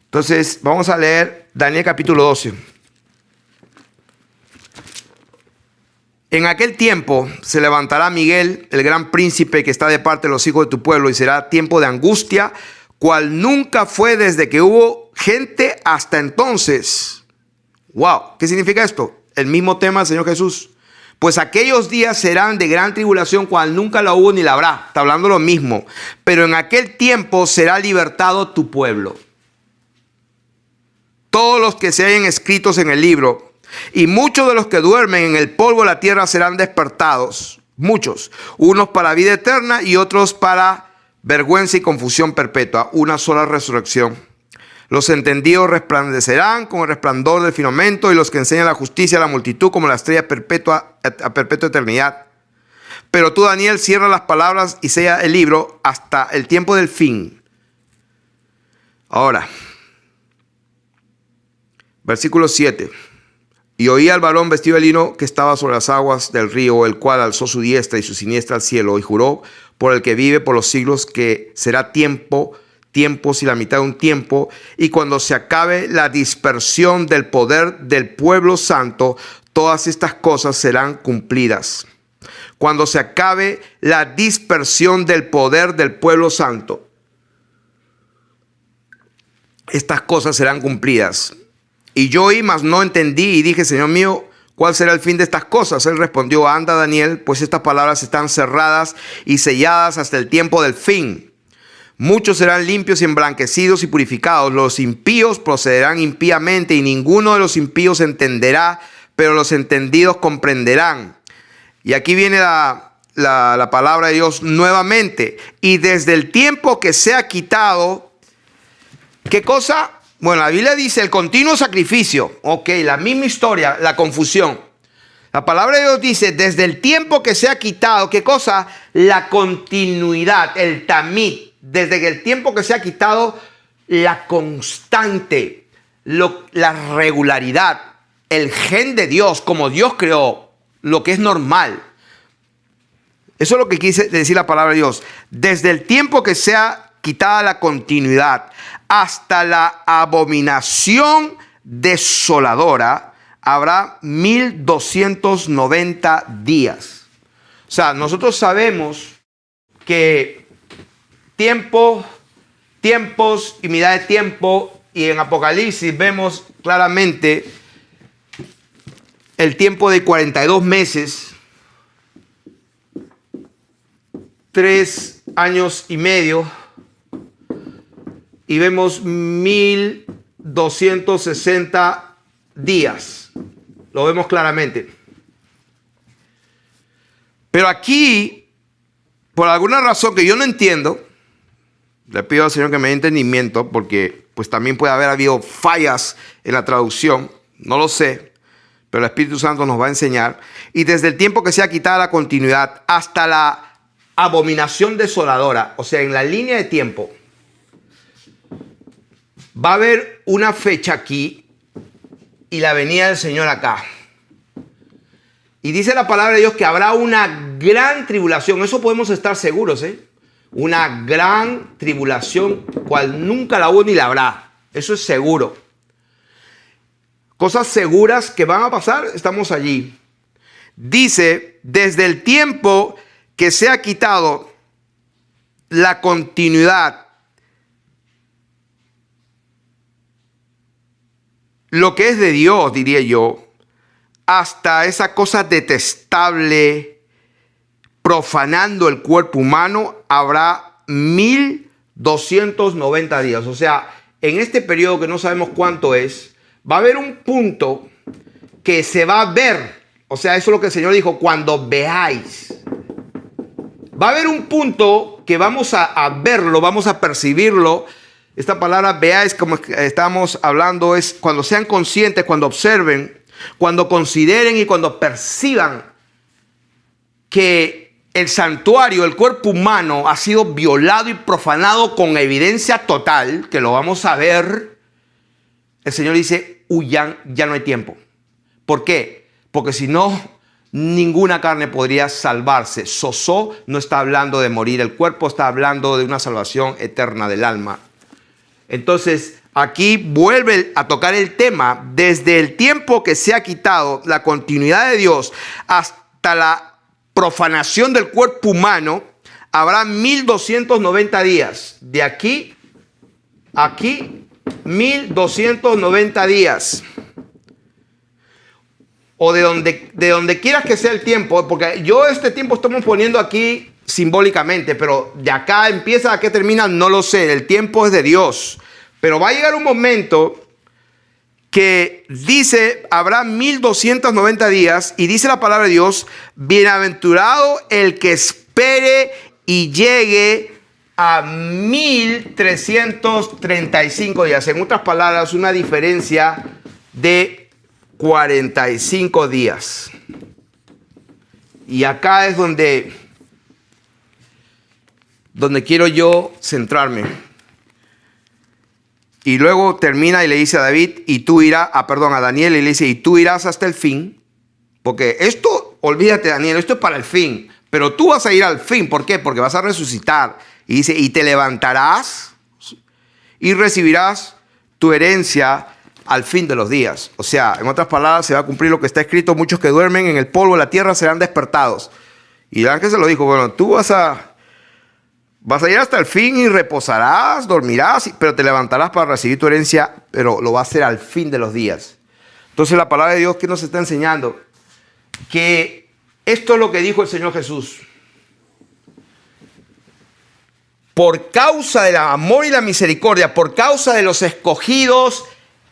Entonces vamos a leer Daniel capítulo 12. En aquel tiempo se levantará Miguel, el gran príncipe que está de parte de los hijos de tu pueblo, y será tiempo de angustia, cual nunca fue desde que hubo gente hasta entonces. Wow, ¿qué significa esto? El mismo tema del Señor Jesús. Pues aquellos días serán de gran tribulación, cual nunca la hubo ni la habrá. Está hablando lo mismo. Pero en aquel tiempo será libertado tu pueblo. Todos los que se hayan escritos en el libro, y muchos de los que duermen en el polvo de la tierra serán despertados. Muchos. Unos para vida eterna y otros para vergüenza y confusión perpetua. Una sola resurrección. Los entendidos resplandecerán con el resplandor del firmamento, y los que enseñan la justicia a la multitud como la estrella perpetua a perpetua eternidad. Pero tú, Daniel, cierra las palabras y sella el libro hasta el tiempo del fin. Ahora, versículo 7. Y oí al varón vestido de lino que estaba sobre las aguas del río, el cual alzó su diestra y su siniestra al cielo, y juró por el que vive por los siglos que será tiempos y la mitad de un tiempo, y cuando se acabe la dispersión del poder del pueblo santo, todas estas cosas serán cumplidas. Cuando se acabe la dispersión del poder del pueblo santo, estas cosas serán cumplidas. Y yo oí, mas no entendí, y dije, Señor mío, ¿cuál será el fin de estas cosas? Él respondió, anda, Daniel, pues estas palabras están cerradas y selladas hasta el tiempo del fin. Muchos serán limpios y emblanquecidos y purificados. Los impíos procederán impíamente, y ninguno de los impíos entenderá, pero los entendidos comprenderán. Y aquí viene la palabra de Dios nuevamente. Y desde el tiempo que se ha quitado, ¿qué cosa? Bueno, la Biblia dice el continuo sacrificio. Ok, la misma historia, la confusión. La palabra de Dios dice, desde el tiempo que se ha quitado, ¿qué cosa? La continuidad, el tamid. desde que el tiempo que se ha quitado la constante, la regularidad, el gen de Dios, como Dios creó, lo que es normal. Eso es lo que quise decir la palabra de Dios. Desde el tiempo que sea quitada la continuidad hasta la abominación desoladora, habrá 1290 días. O sea, nosotros sabemos que tiempos y mitad de tiempo, y en Apocalipsis vemos claramente el tiempo de 42 meses, 3 años y medio, y vemos 1260 días. Lo vemos claramente. Pero aquí, por alguna razón que yo no entiendo, le pido al Señor que me dé entendimiento, porque pues también puede haber habido fallas en la traducción, no lo sé, pero el Espíritu Santo nos va a enseñar. Y desde el tiempo que sea quitada la continuidad hasta la abominación desoladora, o sea, en la línea de tiempo, va a haber una fecha aquí y la venida del Señor acá. Y dice la palabra de Dios que habrá una gran tribulación. Eso podemos estar seguros, ¿eh? Una gran tribulación, cual nunca la hubo ni la habrá. Eso es seguro. Cosas seguras que van a pasar, estamos allí. Dice, desde el tiempo que se ha quitado la continuidad, lo que es de Dios, diría yo, hasta esa cosa detestable, profanando el cuerpo humano, habrá 1290 días. O sea, en este periodo que no sabemos cuánto es, va a haber un punto que se va a ver. O sea, eso es lo que el Señor dijo, cuando veáis. Va a haber un punto que vamos a verlo, vamos a percibirlo. Esta palabra veáis, como estamos hablando, es cuando sean conscientes, cuando observen, cuando consideren y cuando perciban que el santuario, el cuerpo humano, ha sido violado y profanado con evidencia total, que lo vamos a ver. El Señor dice, huyan, ya no hay tiempo. ¿Por qué? Porque si no, ninguna carne podría salvarse. Sosó no está hablando de morir el cuerpo, está hablando de una salvación eterna del alma. Entonces, aquí vuelve a tocar el tema, desde el tiempo que se ha quitado la continuidad de Dios hasta la profanación del cuerpo humano, habrá 1290 días. De aquí a aquí, 1290 días. O de donde quieras que sea el tiempo, porque yo este tiempo estamos poniendo aquí simbólicamente, pero de acá empieza a qué termina, no lo sé. El tiempo es de Dios. Pero va a llegar un momento que dice, habrá 1290 días, y dice la palabra de Dios, bienaventurado el que espere y llegue a 1335 días. En otras palabras, una diferencia de 45 días. Y acá es donde quiero yo centrarme. Y luego termina y le dice a David, a Daniel, y le dice, y tú irás hasta el fin. Porque esto, olvídate, Daniel, esto es para el fin. Pero tú vas a ir al fin. ¿Por qué? Porque vas a resucitar. Y dice, y te levantarás y recibirás tu herencia al fin de los días. O sea, en otras palabras, se va a cumplir lo que está escrito. Muchos que duermen en el polvo de la tierra serán despertados. Y el ángel se lo dijo, bueno, tú vas a ir hasta el fin y reposarás, dormirás, pero te levantarás para recibir tu herencia, pero lo va a hacer al fin de los días. Entonces la palabra de Dios, ¿qué nos está enseñando? Que esto es lo que dijo el Señor Jesús. Por causa del amor y la misericordia, por causa de los escogidos,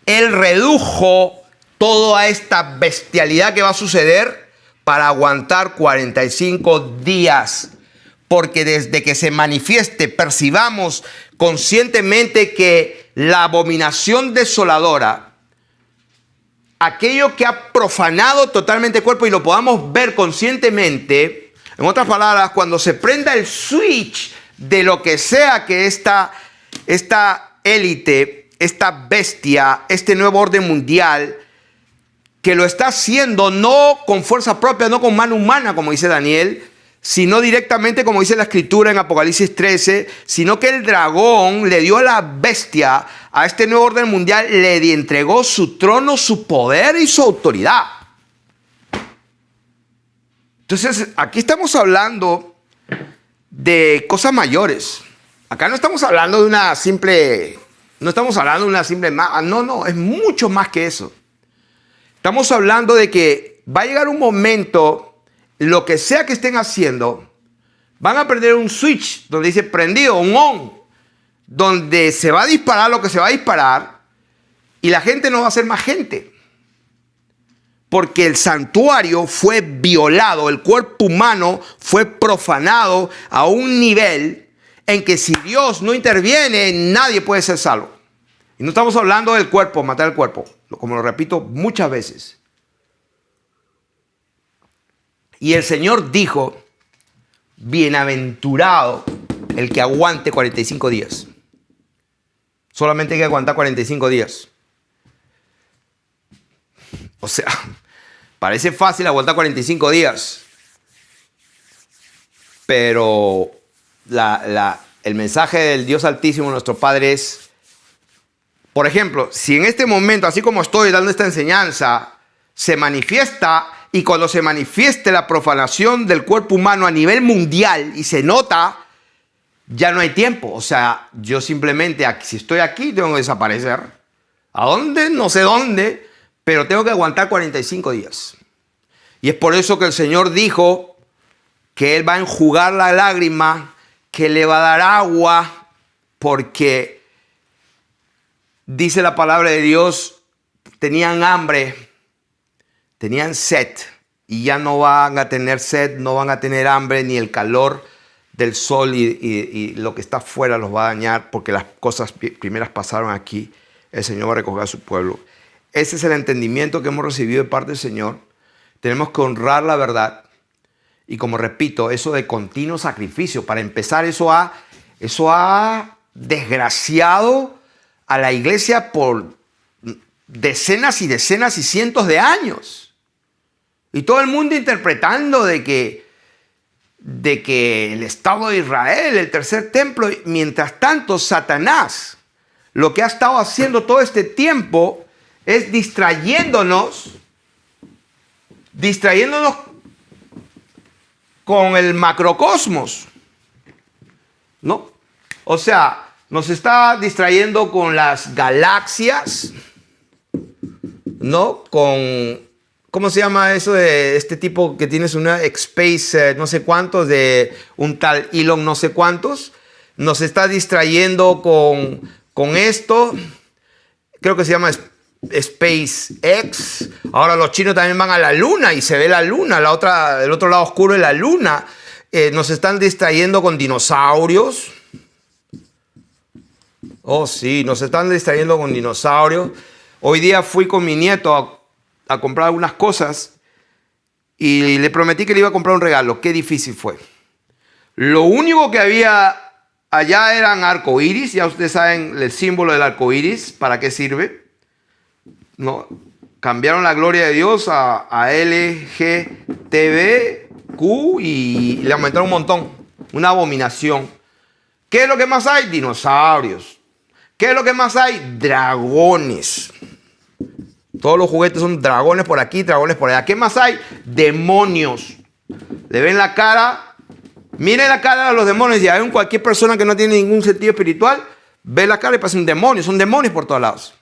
Él redujo toda esta bestialidad que va a suceder para aguantar 45 días. Porque desde que se manifieste, percibamos conscientemente que la abominación desoladora, aquello que ha profanado totalmente el cuerpo, y lo podamos ver conscientemente, en otras palabras, cuando se prenda el switch de lo que sea que esta élite, esta bestia, este nuevo orden mundial, que lo está haciendo no con fuerza propia, no con mano humana, como dice Daniel, sino directamente, como dice la escritura en Apocalipsis 13, sino que el dragón le dio a la bestia, a este nuevo orden mundial, le entregó su trono, su poder y su autoridad. Entonces, aquí estamos hablando de cosas mayores. Acá no estamos hablando de una simple, no, es mucho más que eso. Estamos hablando de que va a llegar un momento, lo que sea que estén haciendo, van a prender un switch donde dice prendido, un on, donde se va a disparar lo que se va a disparar y la gente no va a ser más gente. Porque el santuario fue violado, el cuerpo humano fue profanado a un nivel en que si Dios no interviene, nadie puede ser salvo. Y no estamos hablando del cuerpo, matar el cuerpo, como lo repito muchas veces. Y el Señor dijo, bienaventurado el que aguante 45 días. Solamente hay que aguantar 45 días. O sea, parece fácil aguantar 45 días. Pero el mensaje del Dios Altísimo, nuestro Padre, es, por ejemplo, si en este momento, así como estoy dando esta enseñanza, se manifiesta, y cuando se manifieste la profanación del cuerpo humano a nivel mundial y se nota, ya no hay tiempo. O sea, yo simplemente, si estoy aquí, tengo que desaparecer. ¿A dónde? No sé dónde, pero tengo que aguantar 45 días. Y es por eso que el Señor dijo que Él va a enjugar la lágrima, que le va a dar agua, porque dice la palabra de Dios, tenían hambre, tenían sed, y ya no van a tener sed, no van a tener hambre, ni el calor del sol y lo que está afuera los va a dañar, porque las cosas primeras pasaron aquí. El Señor va a recoger a su pueblo. Ese es el entendimiento que hemos recibido de parte del Señor. Tenemos que honrar la verdad. Y como repito, eso de continuo sacrificio, para empezar, eso ha desgraciado a la iglesia por decenas y decenas y cientos de años. Y todo el mundo interpretando de que el Estado de Israel, el tercer templo, mientras tanto Satanás, lo que ha estado haciendo todo este tiempo es distrayéndonos con el macrocosmos, ¿no? O sea, nos está distrayendo con las galaxias, ¿no? Con, ¿cómo se llama eso de este tipo que tienes una Space, no sé cuántos, de un tal Elon no sé cuántos? Nos está distrayendo con esto, creo que se llama SpaceX. Ahora los chinos también van a la luna y se ve la luna, el otro lado oscuro de la luna. Nos están distrayendo con dinosaurios. Oh, sí, nos están distrayendo con dinosaurios. Hoy día fui con mi nieto a comprar algunas cosas y le prometí que le iba a comprar un regalo. Qué difícil fue. Lo único que había allá eran arcoíris. Ya ustedes saben el símbolo del arcoíris, ¿para qué sirve? No, cambiaron la gloria de Dios a LGTBQ y le aumentaron un montón. Una abominación. ¿Qué es lo que más hay? Dinosaurios. ¿Qué es lo que más hay? Dragones. Todos los juguetes son dragones por aquí, dragones por allá. ¿Qué más hay? Demonios. Le ven la cara. Miren la cara de los demonios. Y aún cualquier persona que no tiene ningún sentido espiritual ve la cara y parece un demonio. Son demonios por todos lados.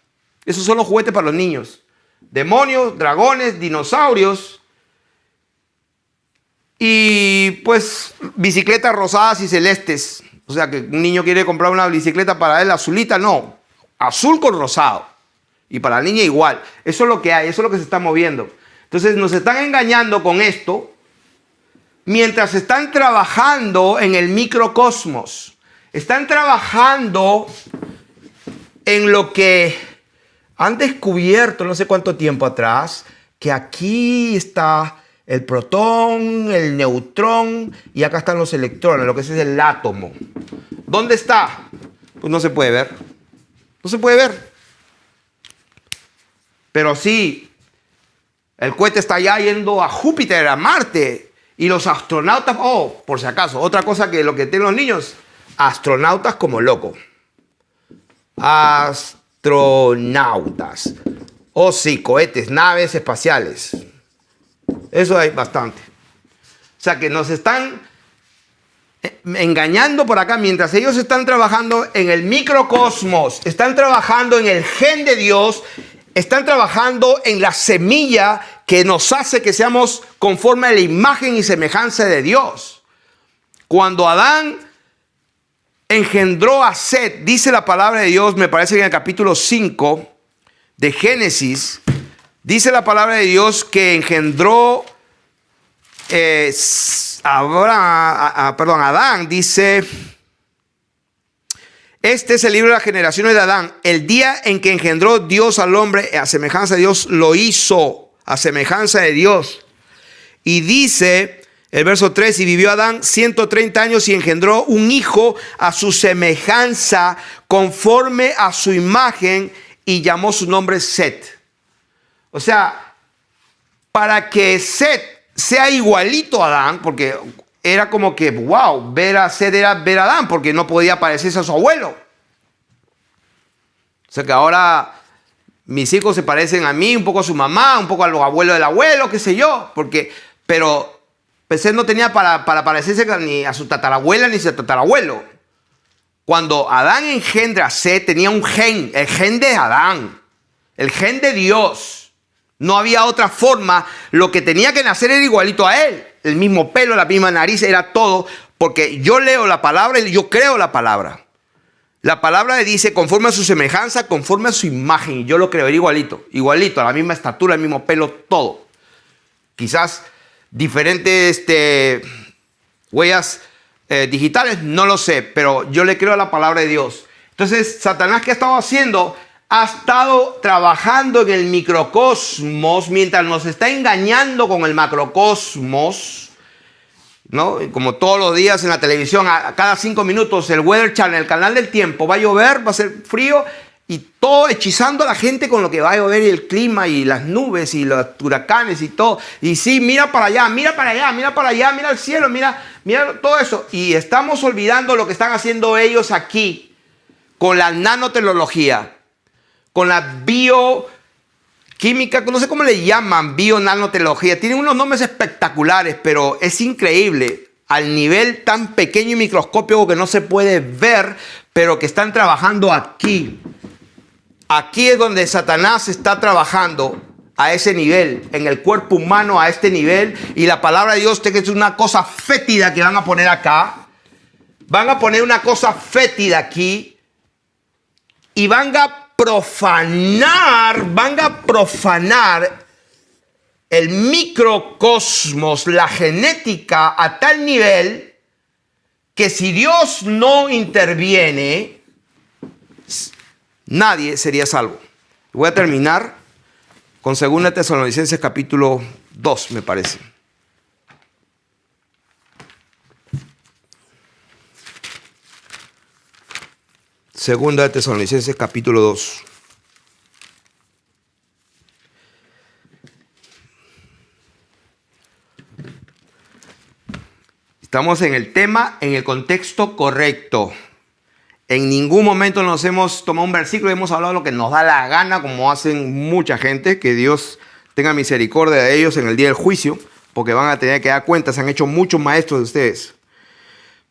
Esos son los juguetes para los niños. Demonios, dragones, dinosaurios. Y pues bicicletas rosadas y celestes. O sea que un niño quiere comprar una bicicleta para él azulita. No, azul con rosado. Y para la niña igual. Eso es lo que hay, eso es lo que se está moviendo. Entonces nos están engañando con esto mientras están trabajando en el microcosmos. Están trabajando en lo que han descubierto no sé cuánto tiempo atrás, que aquí está el protón, el neutrón y acá están los electrones, lo que es el átomo. ¿Dónde está? Pues no se puede ver. No se puede ver. Pero sí, el cohete está ya yendo a Júpiter, a Marte. Y los astronautas, por si acaso, otra cosa que lo que tienen los niños, astronautas como locos. Astronautas. Sí, cohetes, naves espaciales. Eso hay bastante. O sea que nos están engañando por acá mientras ellos están trabajando en el microcosmos, están trabajando en el gen de Dios, están trabajando en la semilla que nos hace que seamos conforme a la imagen y semejanza de Dios. Cuando Adán engendró a Set, dice la palabra de Dios, me parece que en el capítulo 5 de Génesis, dice la palabra de Dios que engendró Adán, dice, este es el libro de las generaciones de Adán. El día en que engendró Dios al hombre a semejanza de Dios, lo hizo a semejanza de Dios. Y dice el verso 3, y vivió Adán 130 años y engendró un hijo a su semejanza, conforme a su imagen, y llamó su nombre Set. O sea, para que Set sea igualito a Adán, porque era como que, wow, ver a Set era ver a Adán, porque no podía parecerse a su abuelo. O sea que ahora mis hijos se parecen a mí, un poco a su mamá, un poco a los abuelos del abuelo, qué sé yo, pero Set no tenía para parecerse ni a su tatarabuela ni a su tatarabuelo. Cuando Adán engendra a Set, tenía un gen, el gen de Adán, el gen de Dios. No había otra forma, lo que tenía que nacer era igualito a él. El mismo pelo, la misma nariz, era todo, porque yo leo la palabra y yo creo la palabra. La palabra le dice, conforme a su semejanza, conforme a su imagen, y yo lo creo, era igualito, a la misma estatura, el mismo pelo, todo. Quizás diferentes huellas digitales, no lo sé, pero yo le creo a la palabra de Dios. Entonces, Satanás, ¿qué ha estado haciendo? Ha estado trabajando en el microcosmos mientras nos está engañando con el macrocosmos, ¿no? Como todos los días en la televisión, a cada 5 minutos, el Weather Channel, el canal del tiempo, va a llover, va a ser frío, y todo hechizando a la gente con lo que va a llover y el clima y las nubes y los huracanes y todo. Y sí, mira para allá, mira para allá, mira para allá, mira al cielo, mira todo eso. Y estamos olvidando lo que están haciendo ellos aquí con la nanotecnología, con la bioquímica, no sé cómo le llaman, bionanotecnología. Tienen unos nombres espectaculares, pero es increíble al nivel tan pequeño y microscópico que no se puede ver, pero que están trabajando aquí. Aquí es donde Satanás está trabajando a ese nivel, en el cuerpo humano a este nivel. Y la palabra de Dios es una cosa fétida que van a poner acá. Van a poner una cosa fétida aquí y van a profanar el microcosmos, la genética, a tal nivel que si Dios no interviene, nadie sería salvo. Voy a terminar con 2 Tesalonicenses capítulo 2, me parece. Segunda de Tesalonicenses capítulo 2. Estamos en el tema, en el contexto correcto. En ningún momento nos hemos tomado un versículo y hemos hablado de lo que nos da la gana, como hacen mucha gente. Que Dios tenga misericordia de ellos en el día del juicio, porque van a tener que dar cuenta. Se han hecho muchos maestros de ustedes.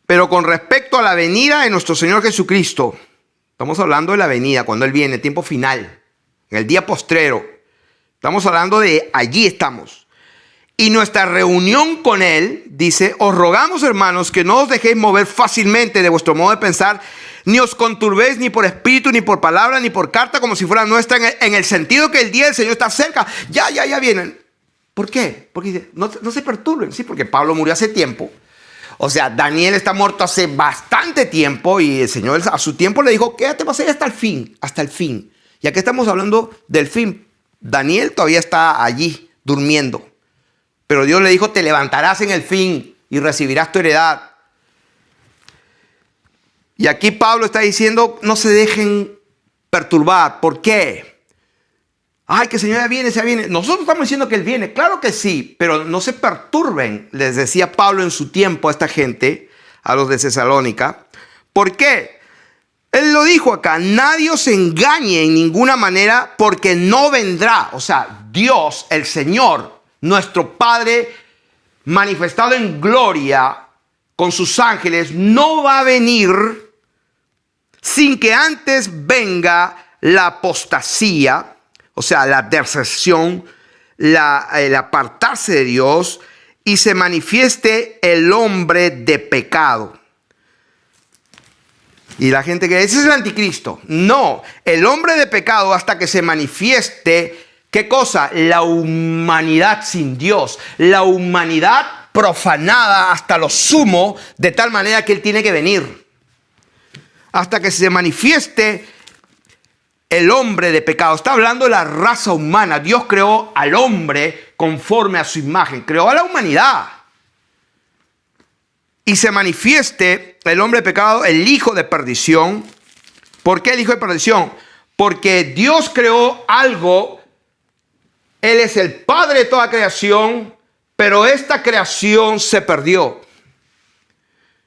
Pero con respecto a la venida de nuestro Señor Jesucristo, estamos hablando de la venida, cuando Él viene, tiempo final, en el día postrero. Estamos hablando de allí estamos. Y nuestra reunión con Él, dice, os rogamos, hermanos, que no os dejéis mover fácilmente de vuestro modo de pensar, ni os conturbéis ni por espíritu, ni por palabra, ni por carta, como si fuera nuestra, en el sentido que el día del Señor está cerca. Ya vienen. ¿Por qué? Porque dice, no se perturben. Sí, porque Pablo murió hace tiempo. O sea, Daniel está muerto hace bastante tiempo y el Señor a su tiempo le dijo, quédate más allá hasta el fin. Y aquí estamos hablando del fin. Daniel todavía está allí durmiendo. Pero Dios le dijo, te levantarás en el fin y recibirás tu heredad. Y aquí Pablo está diciendo, no se dejen perturbar. ¿Por qué? Ay, que el Señor ya viene, ya viene. Nosotros estamos diciendo que Él viene. Claro que sí, pero no se perturben, les decía Pablo en su tiempo a esta gente, a los de Tesalónica. ¿Por qué? Él lo dijo acá, nadie os engañe en ninguna manera porque no vendrá. O sea, Dios, el Señor, nuestro Padre manifestado en gloria con sus ángeles, no va a venir sin que antes venga la apostasía, o sea, la deserción, el apartarse de Dios y se manifieste el hombre de pecado. Y la gente que dice, ese es el anticristo. No, el hombre de pecado hasta que se manifieste, ¿qué cosa? La humanidad sin Dios, la humanidad profanada hasta lo sumo, de tal manera que Él tiene que venir. Hasta que se manifieste el hombre de pecado. Está hablando de la raza humana. Dios creó al hombre conforme a su imagen. Creó a la humanidad. Y se manifieste el hombre de pecado, el hijo de perdición. ¿Por qué el hijo de perdición? Porque Dios creó algo. Él es el padre de toda creación, pero esta creación se perdió.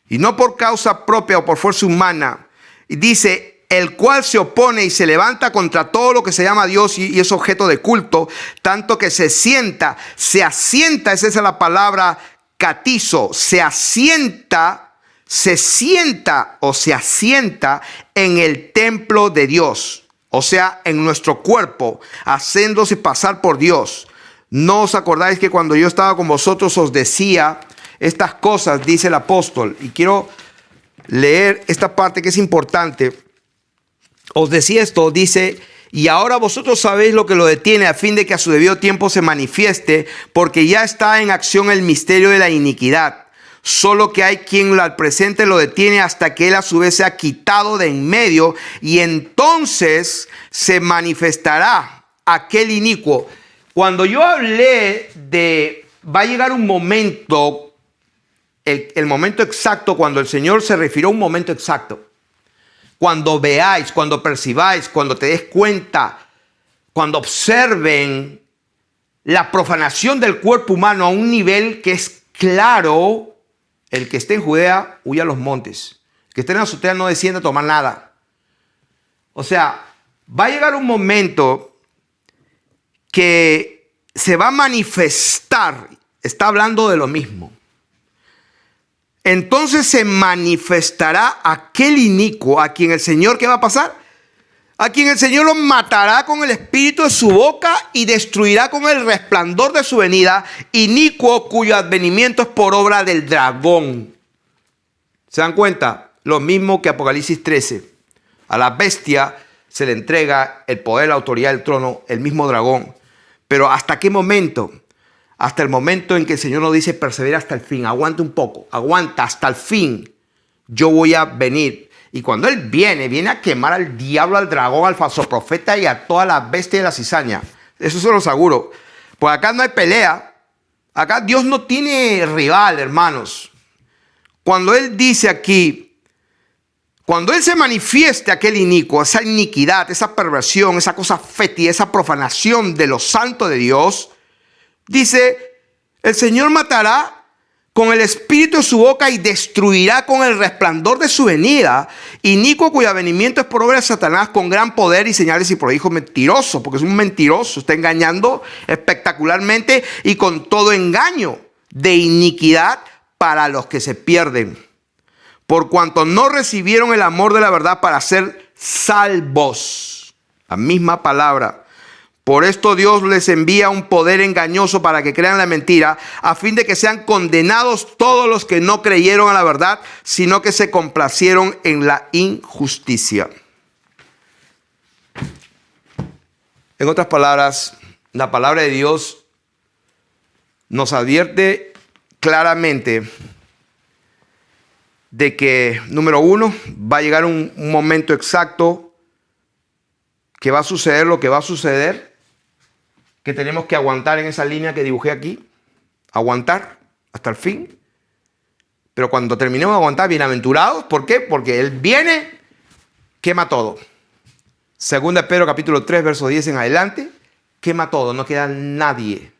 Y no por causa propia o por fuerza humana. Y dice, el cual se opone y se levanta contra todo lo que se llama Dios y es objeto de culto, tanto que se asienta, esa es la palabra catizo, se sienta en el templo de Dios, o sea, en nuestro cuerpo, haciéndose pasar por Dios. ¿No os acordáis que cuando yo estaba con vosotros os decía estas cosas? Dice el apóstol, y quiero leer esta parte que es importante. Os decía esto, dice, y ahora vosotros sabéis lo que lo detiene a fin de que a su debido tiempo se manifieste, porque ya está en acción el misterio de la iniquidad. Solo que hay quien al presente lo detiene hasta que él a su vez sea quitado de en medio, y entonces se manifestará aquel inicuo. Cuando yo hablé de va a llegar un momento, el momento exacto, cuando el Señor se refirió a un momento exacto, cuando veáis, cuando percibáis, cuando te des cuenta, cuando observen la profanación del cuerpo humano a un nivel que es claro, el que esté en Judea huya a los montes, el que esté en la azotea no descienda a tomar nada. O sea, va a llegar un momento que se va a manifestar, está hablando de lo mismo. Entonces se manifestará aquel inicuo a quien el Señor, ¿qué va a pasar? A quien el Señor lo matará con el espíritu de su boca y destruirá con el resplandor de su venida, inicuo cuyo advenimiento es por obra del dragón. ¿Se dan cuenta? Lo mismo que Apocalipsis 13. A la bestia se le entrega el poder, la autoridad del trono, el mismo dragón. Pero ¿hasta qué momento? Hasta el momento en que el Señor nos dice, persevera hasta el fin, aguanta un poco, aguanta hasta el fin, yo voy a venir. Y cuando Él viene a quemar al diablo, al dragón, al falso profeta y a toda la bestia de la cizaña. Eso se lo aseguro. Pues acá no hay pelea, acá Dios no tiene rival, hermanos. Cuando Él dice aquí, cuando Él se manifieste aquel inicuo, esa iniquidad, esa perversión, esa cosa fétida, esa profanación de lo santo de Dios, dice, el Señor matará con el espíritu de su boca y destruirá con el resplandor de su venida, inicuo cuyo avenimiento es por obra de Satanás con gran poder y señales y prodigios. Mentiroso, porque es un mentiroso, está engañando espectacularmente y con todo engaño de iniquidad para los que se pierden, por cuanto no recibieron el amor de la verdad para ser salvos. La misma palabra. Por esto Dios les envía un poder engañoso para que crean la mentira, a fin de que sean condenados todos los que no creyeron a la verdad, sino que se complacieron en la injusticia. En otras palabras, la palabra de Dios nos advierte claramente de que, número uno, va a llegar un momento exacto que va a suceder lo que va a suceder, que tenemos que aguantar en esa línea que dibujé aquí. aguantar hasta el fin. Pero cuando terminemos de aguantar, bienaventurados. ¿Por qué? Porque Él viene, quema todo. Segunda Pedro capítulo 3, verso 10 en adelante, quema todo, no queda nadie.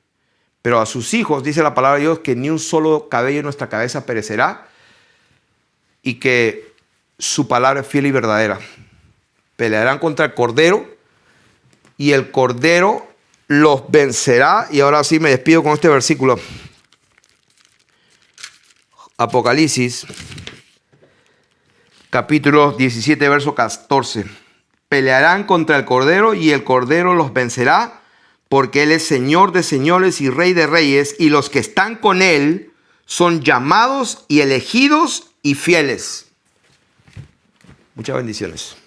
Pero a sus hijos, dice la palabra de Dios, que ni un solo cabello de nuestra cabeza perecerá y que su palabra es fiel y verdadera. Pelearán contra el Cordero y el Cordero los vencerá. Y ahora sí me despido con este versículo. Apocalipsis, capítulo 17, verso 14. Pelearán contra el Cordero y el Cordero los vencerá, porque Él es Señor de señores y Rey de reyes, y los que están con Él son llamados y elegidos y fieles. Muchas bendiciones.